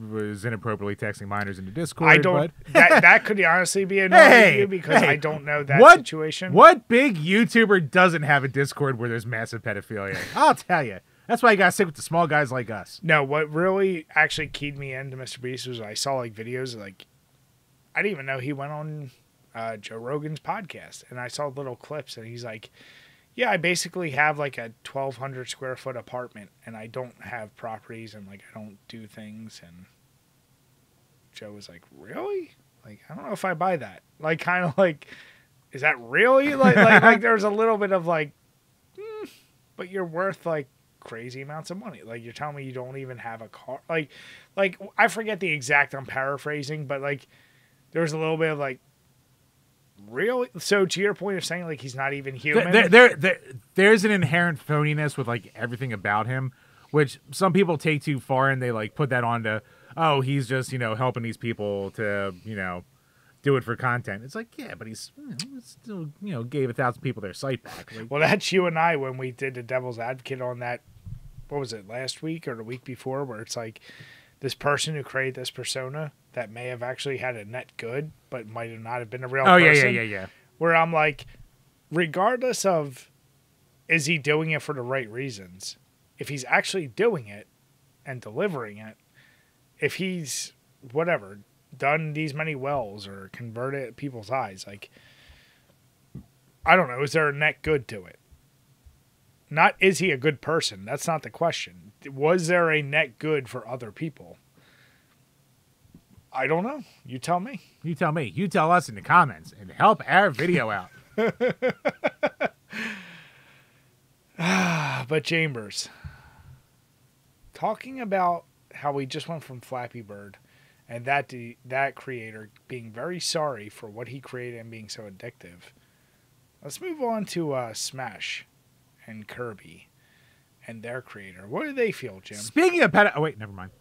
was inappropriately texting minors into Discord. I don't. That could honestly be annoying to you because I don't know that situation. What big YouTuber doesn't have a Discord where there's massive pedophilia? I'll tell you. That's why you gotta stick with the small guys like us. No, what really actually keyed me into Mr. Beast was I saw like videos of, like, I didn't even know he went on Joe Rogan's podcast, and I saw little clips, and he's like, yeah, I basically have like a 1,200 square foot apartment, and I don't have properties, and like I don't do things. And Joe was like, really? Like, I don't know if I buy that. Like, kind of like, is that really? Like there's a little bit of like, but you're worth like crazy amounts of money. Like, you're telling me you don't even have a car. Like I forget the exact, I'm paraphrasing, but like there's a little bit of like, really? So to your point of saying like he's not even human, there's an inherent phoniness with like everything about him, which some people take too far, and they like put that onto, oh, he's just, you know, helping these people to, you know, do it for content. It's like, yeah, but he's still, you know, gave 1,000 people their site back. Like, well, that's you and I when we did the Devil's Advocate on that. What was it, last week or the week before? Where it's like this person who created this persona that may have actually had a net good, but might have not have been a real person. Yeah. Where I'm like, regardless of, is he doing it for the right reasons? If he's actually doing it and delivering it, if he's, whatever, done these many wells or converted people's eyes. Like, I don't know. Is there a net good to it? Not is he a good person? That's not the question. Was there a net good for other people? I don't know. You tell me. You tell me. You tell us in the comments and help our video out. But Chambers, talking about how we just went from Flappy Bird and that creator being very sorry for what he created and being so addictive, let's move on to Smash and Kirby and their creator. What do they feel, Jim? Speaking of oh wait, never mind.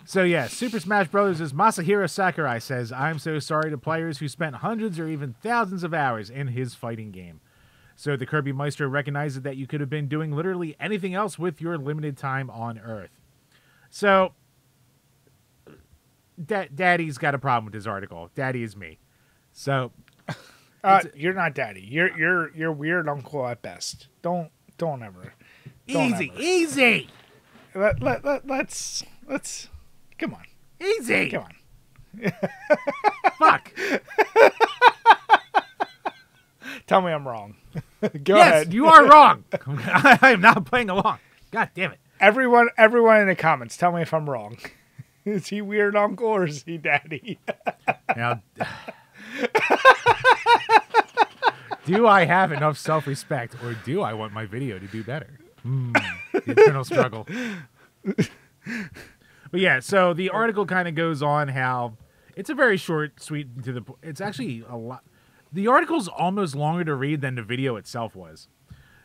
So yeah, Super Smash Brothers' Masahiro Sakurai says, "I'm so sorry to players who spent hundreds or even thousands of hours in his fighting game." So the Kirby Maestro recognizes that you could have been doing literally anything else with your limited time on Earth. So Daddy's got a problem with this article. Daddy is me. So you're not Daddy. You're weird uncle at best. Don't ever. Easy. Let's come on. Easy. Come on. Fuck. Tell me I'm wrong. Go yes, ahead. You are wrong. I am not playing along. God damn it. Everyone in the comments, tell me if I'm wrong. Is he weird uncle or is he Daddy? Now, do I have enough self-respect or do I want my video to do better? The eternal struggle. But yeah, so the article kind of goes on how it's a very short, sweet, to the point. It's actually a lot. The article's almost longer to read than the video itself was.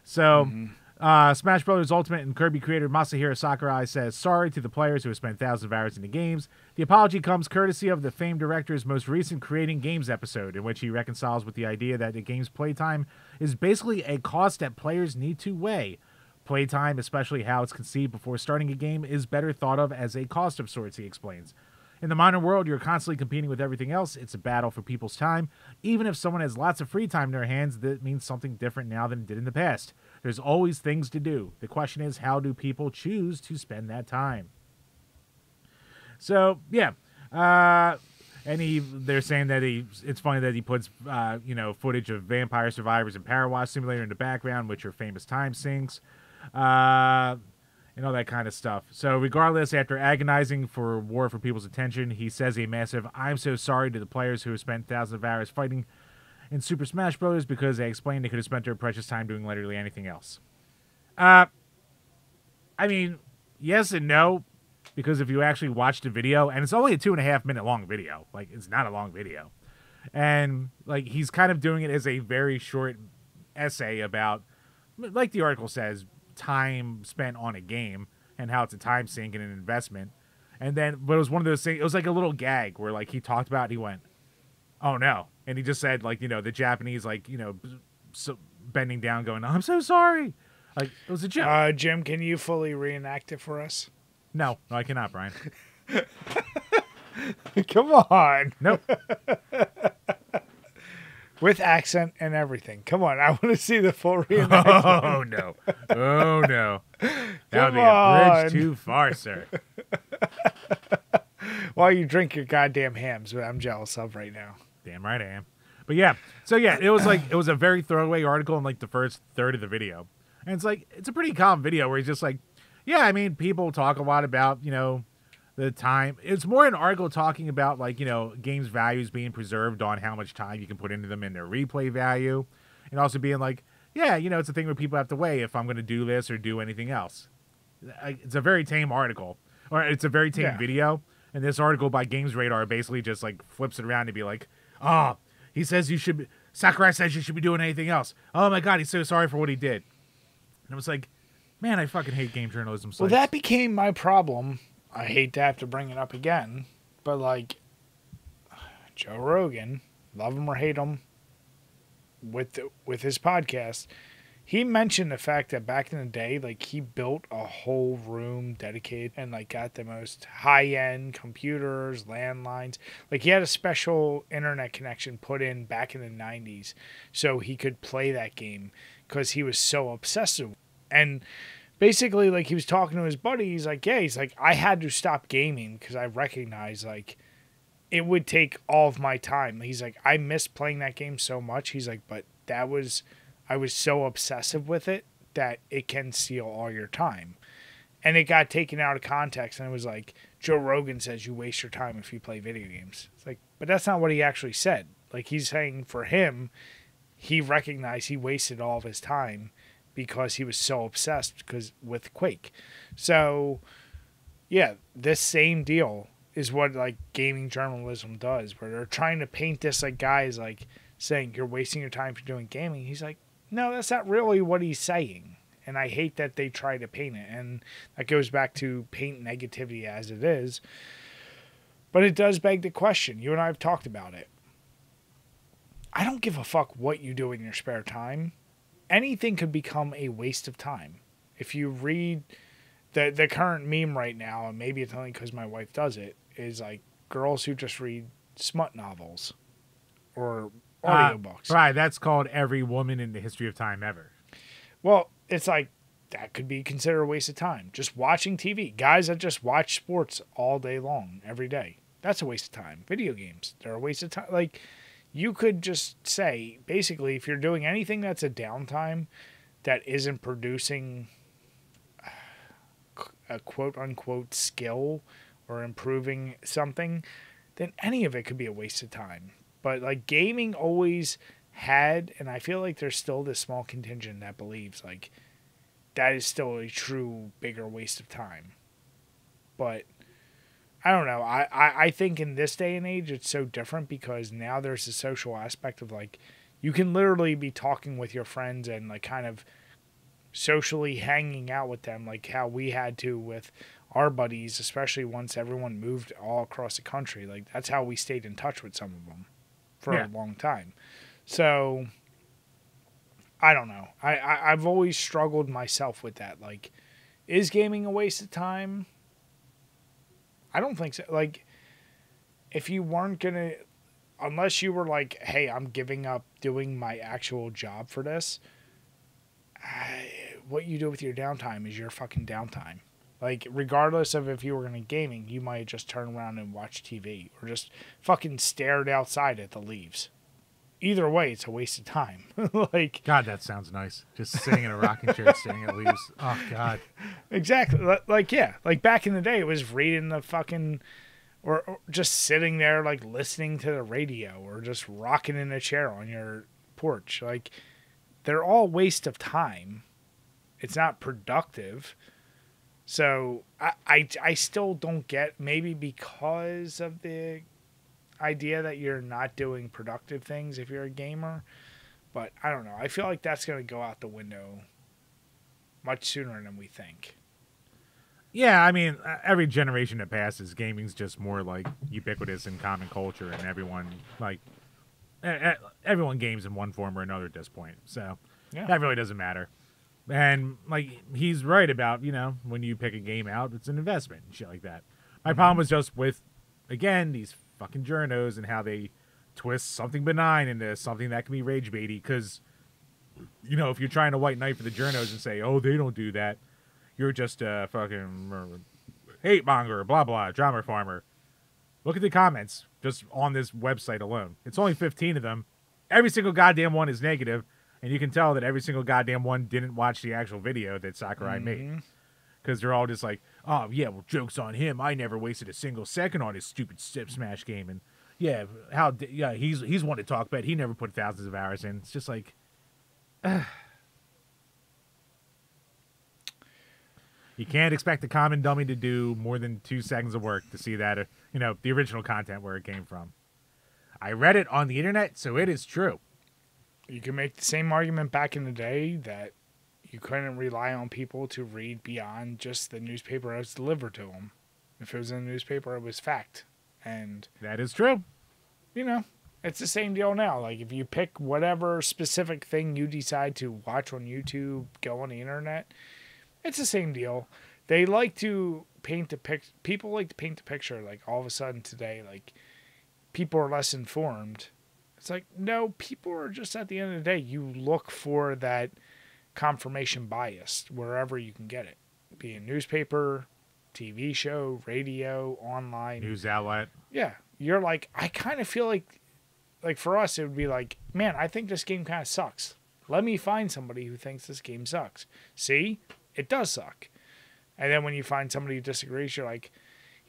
So, Smash Bros. Ultimate and Kirby creator Masahiro Sakurai says sorry to the players who have spent thousands of hours in the games. The apology comes courtesy of the famed director's most recent Creating Games episode, in which he reconciles with the idea that the game's playtime is basically a cost that players need to weigh. Playtime, especially how it's conceived before starting a game, is better thought of as a cost of sorts, he explains. In the modern world, you're constantly competing with everything else. It's a battle for people's time. Even if someone has lots of free time in their hands, that means something different now than it did in the past. There's always things to do. The question is, how do people choose to spend that time? So, yeah. And they're saying that it's funny that he puts, footage of Vampire Survivors and Power Wash Simulator in the background, which are famous time sinks. And all that kind of stuff. So regardless, after agonizing for war for people's attention, he says a massive "I'm so sorry" to the players who have spent thousands of hours fighting in Super Smash Bros. Because they explained they could have spent their precious time doing literally anything else. I mean, yes and no, because if you actually watch the video, and it's only a 2.5 minute long video, like it's not a long video, and like he's kind of doing it as a very short essay about, like the article says, time spent on a game and how it's a time sink and an investment. And then, but it was one of those things, it was like a little gag where like he talked about it, he went, "Oh no." And he just said like, the Japanese, like, bending down going, "I'm so sorry." Like it was a joke. Jim, can you fully reenact it for us? No, I cannot, Brian. Come on. Nope. With accent and everything. Come on, I want to see the full reenactment. Oh, no. Oh, no. That would be a bridge too far, sir. While you drink your goddamn hams, that I'm jealous of right now. Damn right I am. But yeah, so yeah, it was a very throwaway article in like the first third of the video. And it's like, it's a pretty calm video where he's just like, yeah, I mean, people talk a lot about, the time. It's more an article talking about like, games values being preserved on how much time you can put into them and their replay value. And also being like, yeah, it's a thing where people have to weigh if I'm going to do this or do anything else. It's a very tame article, or it's a very tame video. And this article by Games Radar basically just like flips it around to be like, oh, he says Sakurai says you should be doing anything else. Oh my God, he's so sorry for what he did. And I was like, man, I fucking hate game journalism sites. Well, that became my problem. I hate to have to bring it up again, but like Joe Rogan, love him or hate him, with his podcast, he mentioned the fact that back in the day, like he built a whole room dedicated and like got the most high-end computers, landlines. Like he had a special internet connection put in back in the 90s so he could play that game because he was so obsessive. And basically, like, he was talking to his buddy. He's like, I had to stop gaming because I recognized, like, it would take all of my time. He's like, I miss playing that game so much. He's like, but I was so obsessive with it that it can steal all your time. And it got taken out of context, and it was like, Joe Rogan says you waste your time if you play video games. It's like, but that's not what he actually said. Like, he's saying for him, he recognized he wasted all of his time because he was so obsessed with Quake. So, yeah, this same deal is what, like, gaming journalism does, where they're trying to paint this, like, guys, like, saying you're wasting your time for doing gaming. He's like, no, that's not really what he's saying. And I hate that they try to paint it. And that goes back to paint negativity as it is. But it does beg the question. You and I have talked about it. I don't give a fuck what you do in your spare time. Anything could become a waste of time. If you read the current meme right now, and maybe it's only because my wife does it, is like girls who just read smut novels or audiobooks. Right, that's called Every Woman in the History of Time Ever. Well, it's like, that could be considered a waste of time. Just watching TV. Guys that just watch sports all day long, every day. That's a waste of time. Video games, they're a waste of time. Like, you could just say, basically, if you're doing anything that's a downtime that isn't producing a quote-unquote skill or improving something, then any of it could be a waste of time. But, like, gaming always had, and I feel like there's still this small contingent that believes, like, that is still a true bigger waste of time. But I don't know. I think in this day and age it's so different because now there's a social aspect of, like, you can literally be talking with your friends and, like, kind of socially hanging out with them, like how we had to with our buddies, especially once everyone moved all across the country. Like, that's how we stayed in touch with some of them for a long time. So I don't know. I've always struggled myself with that. Like, is gaming a waste of time? I don't think so. Like, if you weren't going to, unless you were like, hey, I'm giving up doing my actual job for this, what you do with your downtime is your fucking downtime. Like, regardless of if you were going to gaming, you might just turn around and watch TV or just fucking stared outside at the leaves. Either way, it's a waste of time. Like, God, that sounds nice. Just sitting in a rocking chair, staring at leaves. Oh, God. Exactly. Like, yeah. Like, back in the day, it was reading the fucking, or just sitting there, like, listening to the radio or just rocking in a chair on your porch. Like, they're all waste of time. It's not productive. So, I still don't get, maybe because of the idea that you're not doing productive things if you're a gamer, but I don't know. I feel like that's going to go out the window much sooner than we think. Yeah, I mean, every generation that passes, gaming's just more like ubiquitous in common culture, and everyone games in one form or another at this point. So that really doesn't matter. And like, he's right about, you know, when you pick a game out, it's an investment and shit like that. My problem was just with, again, these fucking journos and how they twist something benign into something that can be rage baity. Because, you know, if you're trying to white knight for the journos and say, oh, they don't do that, you're just a fucking hate monger, blah, blah, drama farmer. Look at the comments just on this website alone. It's only 15 of them. Every single goddamn one is negative, and you can tell that every single goddamn one didn't watch the actual video that Sakurai made. Because they're all just like, oh, yeah, well, joke's on him. I never wasted a single second on his stupid Sip Smash game. And, yeah, he's one to talk about. He never put thousands of hours in. It's just like, you can't expect a common dummy to do more than 2 seconds of work to see that, you know, the original content where it came from. I read it on the internet, so it is true. You can make the same argument back in the day that you couldn't rely on people to read beyond just the newspaper as delivered to them. If it was in the newspaper, it was fact. And that is true. You know, it's the same deal now. Like, if you pick whatever specific thing you decide to watch on YouTube, go on the internet, it's the same deal. They like to paint the picture. People like to paint the picture, like, all of a sudden today, like, people are less informed. It's like, no, people are just, at the end of the day, you look for that confirmation bias wherever you can get it. Be a newspaper, TV show, radio, online. News outlet. Yeah. you're like, I kind of feel like for us, it would be like, man, I think this game kind of sucks. Let me find somebody who thinks this game sucks. See, it does suck. And then when you find somebody who disagrees, you're like,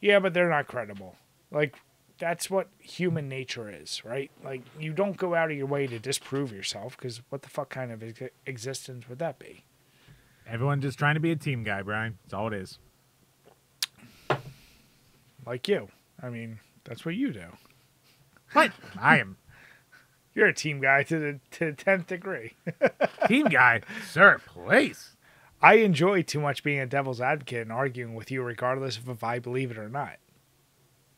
yeah, but they're not credible. Like, that's what human nature is, right? Like, you don't go out of your way to disprove yourself, because what the fuck kind of existence would that be? Everyone just trying to be a team guy, Brian. That's all it is. Like you. I mean, that's what you do. What? I am. You're a team guy to the 10th degree. Team guy? Sir, please. I enjoy too much being a devil's advocate and arguing with you regardless of if I believe it or not.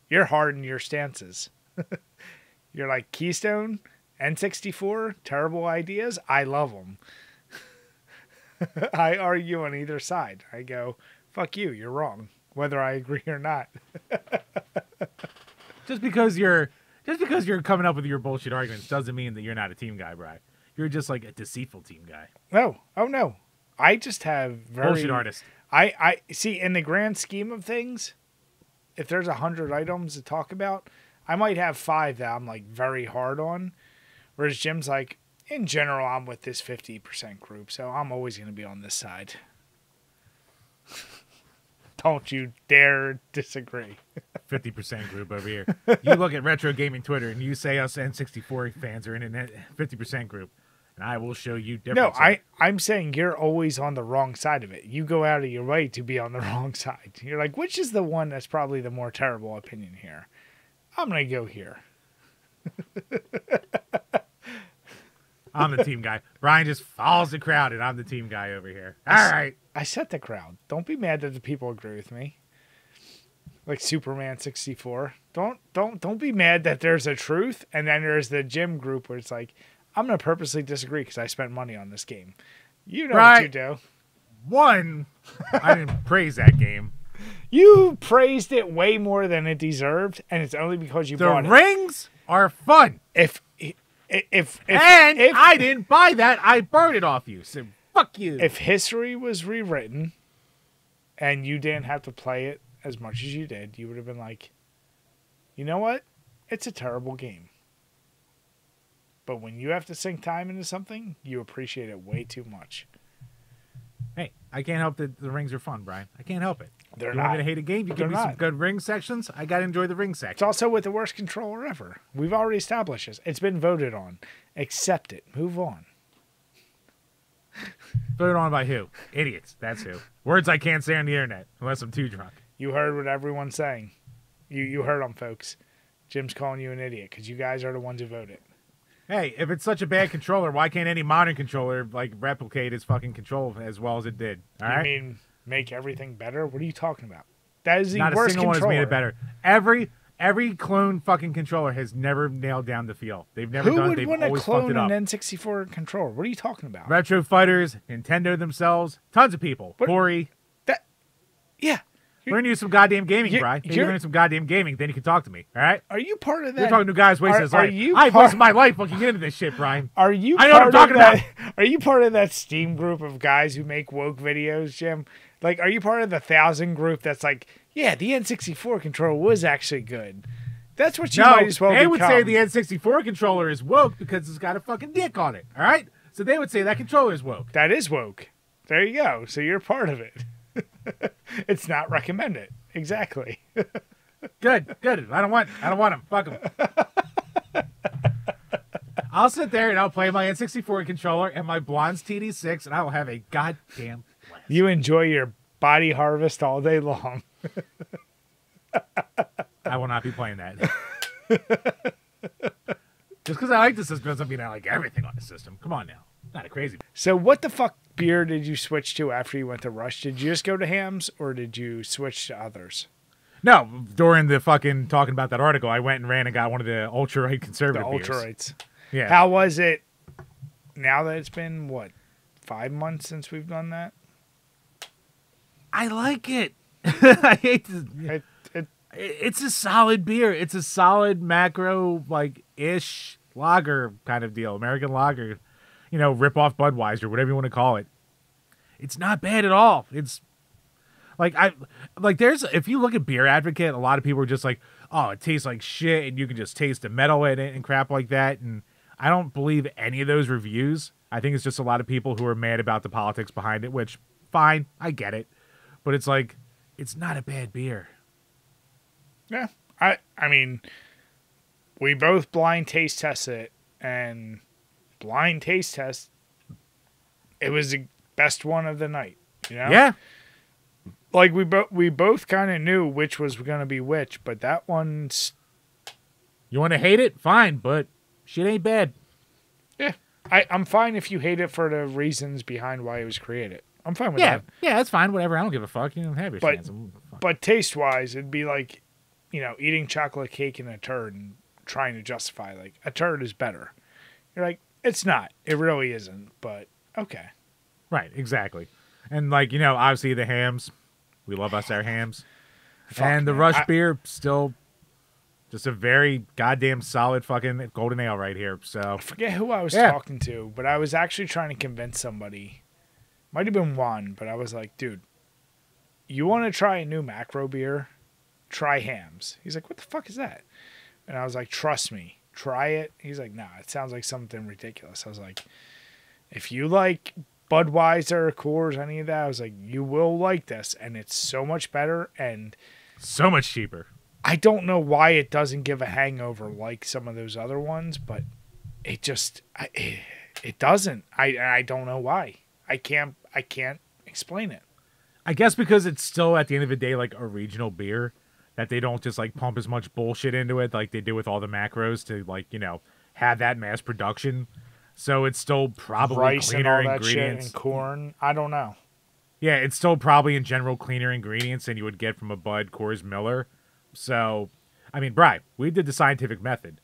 You're hard in your stances. You're like, Keystone, N64, terrible ideas. I love them. I argue on either side. I go, fuck you, you're wrong, whether I agree or not. Just because you're coming up with your bullshit arguments doesn't mean that you're not a team guy, Brian. You're just like a deceitful team guy. No. Oh, no. I just have very... Bullshit artist. I see, in the grand scheme of things, if there's 100 items to talk about, I might have 5 that I'm like very hard on. Whereas Jim's like, in general, I'm with this 50% group, so I'm always going to be on this side. Don't you dare disagree. 50% group over here. You look at Retro Gaming Twitter and you say us N64 fans are in a 50% group, and I will show you different. No, I'm saying you're always on the wrong side of it. You go out of your way to be on the wrong side. You're like, which is the one that's probably the more terrible opinion here? I'm going to go here. I'm the team guy. Brian just follows the crowd, and I'm the team guy over here. All right. I set the crowd. Don't be mad that the people agree with me. Like Superman 64. Don't be mad that there's a truth, and then there's the Jim group where it's like, I'm going to purposely disagree because I spent money on this game. You know what you do. One, I didn't praise that game. You praised it way more than it deserved, and it's only because you bought it. The rings are fun. If I didn't buy that, I burned it off you. So fuck you. If history was rewritten and you didn't have to play it as much as you did, you would have been like, you know what? It's a terrible game. But when you have to sink time into something, you appreciate it way too much. Hey, I can't help that the rings are fun, Brian. I can't help it. They're you not. want me to hate a game? You give me some good ring sections. I gotta enjoy the ring section. It's also with the worst controller ever. We've already established this. It's been voted on. Accept it. Move on. Voted on by who? Idiots. That's who. Words I can't say on the internet unless I'm too drunk. You heard what everyone's saying. You heard them, folks. Jim's calling you an idiot because you guys are the ones who voted. Hey, if it's such a bad controller, why can't any modern controller like replicate its fucking control as well as it did? All right? You mean make everything better? What are you talking about? That is the Not worst a single controller. one has made it better. Every clone fucking controller has never nailed down the feel. They've never Who done. would They've want to always fucked clone it up. an N64 controller? What are you talking about? Retro fighters, Nintendo themselves, tons of people. Corey. Yeah. Learn you some goddamn gaming, Brian. You learn some goddamn gaming, then you can talk to me. All right? Are you part of that? You're talking to guys wasting his life. You I've wasted my life looking into this shit, Brian. Are you? I know what I'm talking about. Are you part of that Steam group of guys who make woke videos, Jim? Like, are you part of the 1,000 group that's like, yeah, the N64 controller was actually good? That's what you might as well they become. would say the N64 controller is woke because it's got a fucking dick on it. All right? So they would say that controller is woke. That is woke. There you go. So you're part of it. It's not recommended. Exactly. Good. I don't want them. Fuck them. I'll sit there and I'll play my N64 controller and my Blonde's TD6 and I will have a goddamn blast. You enjoy your body harvest all day long. I will not be playing that. Just because I like the system doesn't mean I like everything on the system. Come on now. Not a crazy. So what the fuck beer did you switch to after you went to Rush? Did you just go to Hams or did you switch to others? No, during the fucking talking about that article, I went and ran and got one of the ultra-right conservative beers. The ultra-rights. Yeah. How was it now that it's been, what, 5 months since we've done that? I like it. I hate to... It's a solid beer. It's a solid macro, like-ish lager kind of deal. American lager. You know, rip off Budweiser, whatever you want to call it. It's not bad at all. It's There's, if you look at Beer Advocate, a lot of people are just like, oh, it tastes like shit, and you can just taste the metal in it and crap like that. And I don't believe any of those reviews. I think it's just a lot of people who are mad about the politics behind it, which, fine, I get it. But it's like, it's not a bad beer. Yeah. I mean, we both blind taste tested it, and blind taste test, it was the best one of the night, you know? Yeah. Like, we both kind of knew which was going to be which, but that one's... You want to hate it? Fine, but shit ain't bad. Yeah. I'm fine if you hate it for the reasons behind why it was created. I'm fine with that. Yeah, that's fine. Whatever. I don't give a fuck. You don't have your chance. But taste-wise, it'd be like, you know, eating chocolate cake and a turd and trying to justify, like, a turd is better. You're like, it's not. It really isn't, but okay. Right, exactly. And, like, you know, obviously the hams. We love us our hams. And the Rush beer, still just a very goddamn solid fucking golden ale right here. So I forget who I was talking to, but I was actually trying to convince somebody. Might have been Juan, but I was like, dude, you want to try a new macro beer? Try hams. He's like, what the fuck is that? And I was like, trust me, try it. He's like, nah, it sounds like something ridiculous. I was like, if you like Budweiser, Coors, any of that, I was like, you will like this, and it's so much better and so much cheaper. I don't know why it doesn't give a hangover like some of those other ones, but it just it doesn't. I don't know why. I can't explain it. I guess because it's still at the end of the day like a regional beer, that they don't just like pump as much bullshit into it like they do with all the macros to, like, you know, have that mass production. So it's still probably rice cleaner and all that ingredients. Shit and corn. I don't know. Yeah, it's still probably in general cleaner ingredients than you would get from a Bud, Coors, Miller. So, I mean, Bri, we did the scientific method.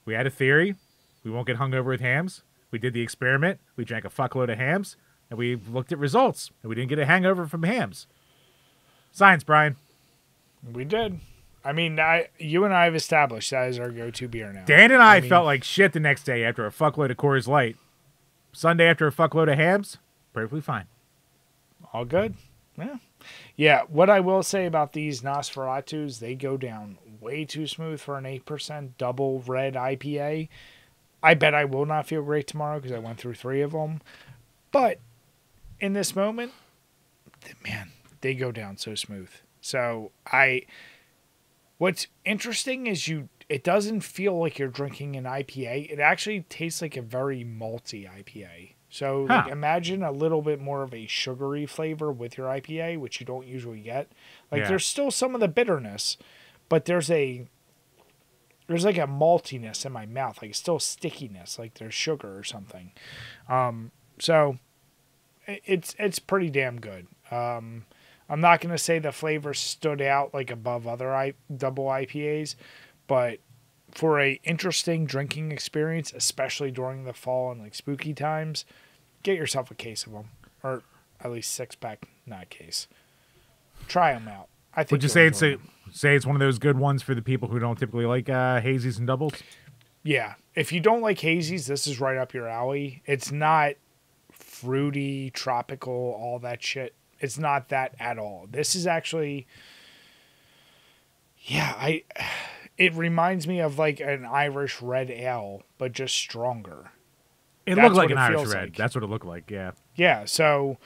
We had a theory. We won't get hungover with hams. We did the experiment. We drank a fuckload of hams, and we looked at results, and we didn't get a hangover from hams. Science, Brian. We did. I mean, you and I have established that is our go-to beer now. Dan and I felt like shit the next day after a fuckload of Coors Light. Sunday after a fuckload of hams, perfectly fine. All good. Yeah. Yeah, what I will say about these Nosferatus, they go down way too smooth for an 8% double red IPA. I bet I will not feel great tomorrow because I went through 3 of them. But in this moment, man, they go down so smooth. So what's interesting is it doesn't feel like you're drinking an IPA. It actually tastes like a very malty IPA. So like, imagine a little bit more of a sugary flavor with your IPA, which you don't usually get. Like there's still some of the bitterness, but there's like a maltiness in my mouth. Like it's still stickiness, like there's sugar or something. So it's pretty damn good. I'm not going to say the flavor stood out like above other double IPAs, but for a interesting drinking experience, especially during the fall and like spooky times, get yourself a case of them, or at least 6-pack, not a case. Try them out. I think. Would you say it's one of those good ones for the people who don't typically like hazies and doubles? Yeah, if you don't like hazies, this is right up your alley. It's not fruity, tropical, all that shit. It's not that at all. This is actually, it reminds me of like an Irish red ale, but just stronger. It looked like an Irish red. Like. That's what it looked like, yeah. Yeah, so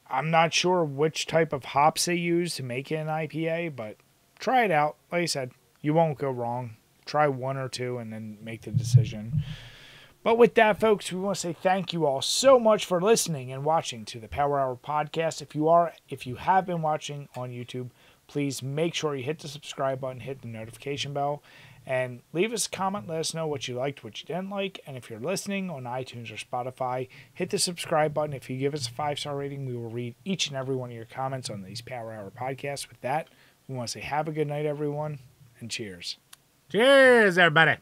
I'm not sure which type of hops they use to make it an IPA, but try it out. Like I said, you won't go wrong. Try 1 or 2 and then make the decision. But with that, folks, we want to say thank you all so much for listening and watching to the Power Hour podcast. If you have been watching on YouTube, please make sure you hit the subscribe button, hit the notification bell, and leave us a comment. Let us know what you liked, what you didn't like. And if you're listening on iTunes or Spotify, hit the subscribe button. If you give us a 5-star rating, we will read each and every one of your comments on these Power Hour podcasts. With that, we want to say have a good night, everyone, and cheers. Cheers, everybody.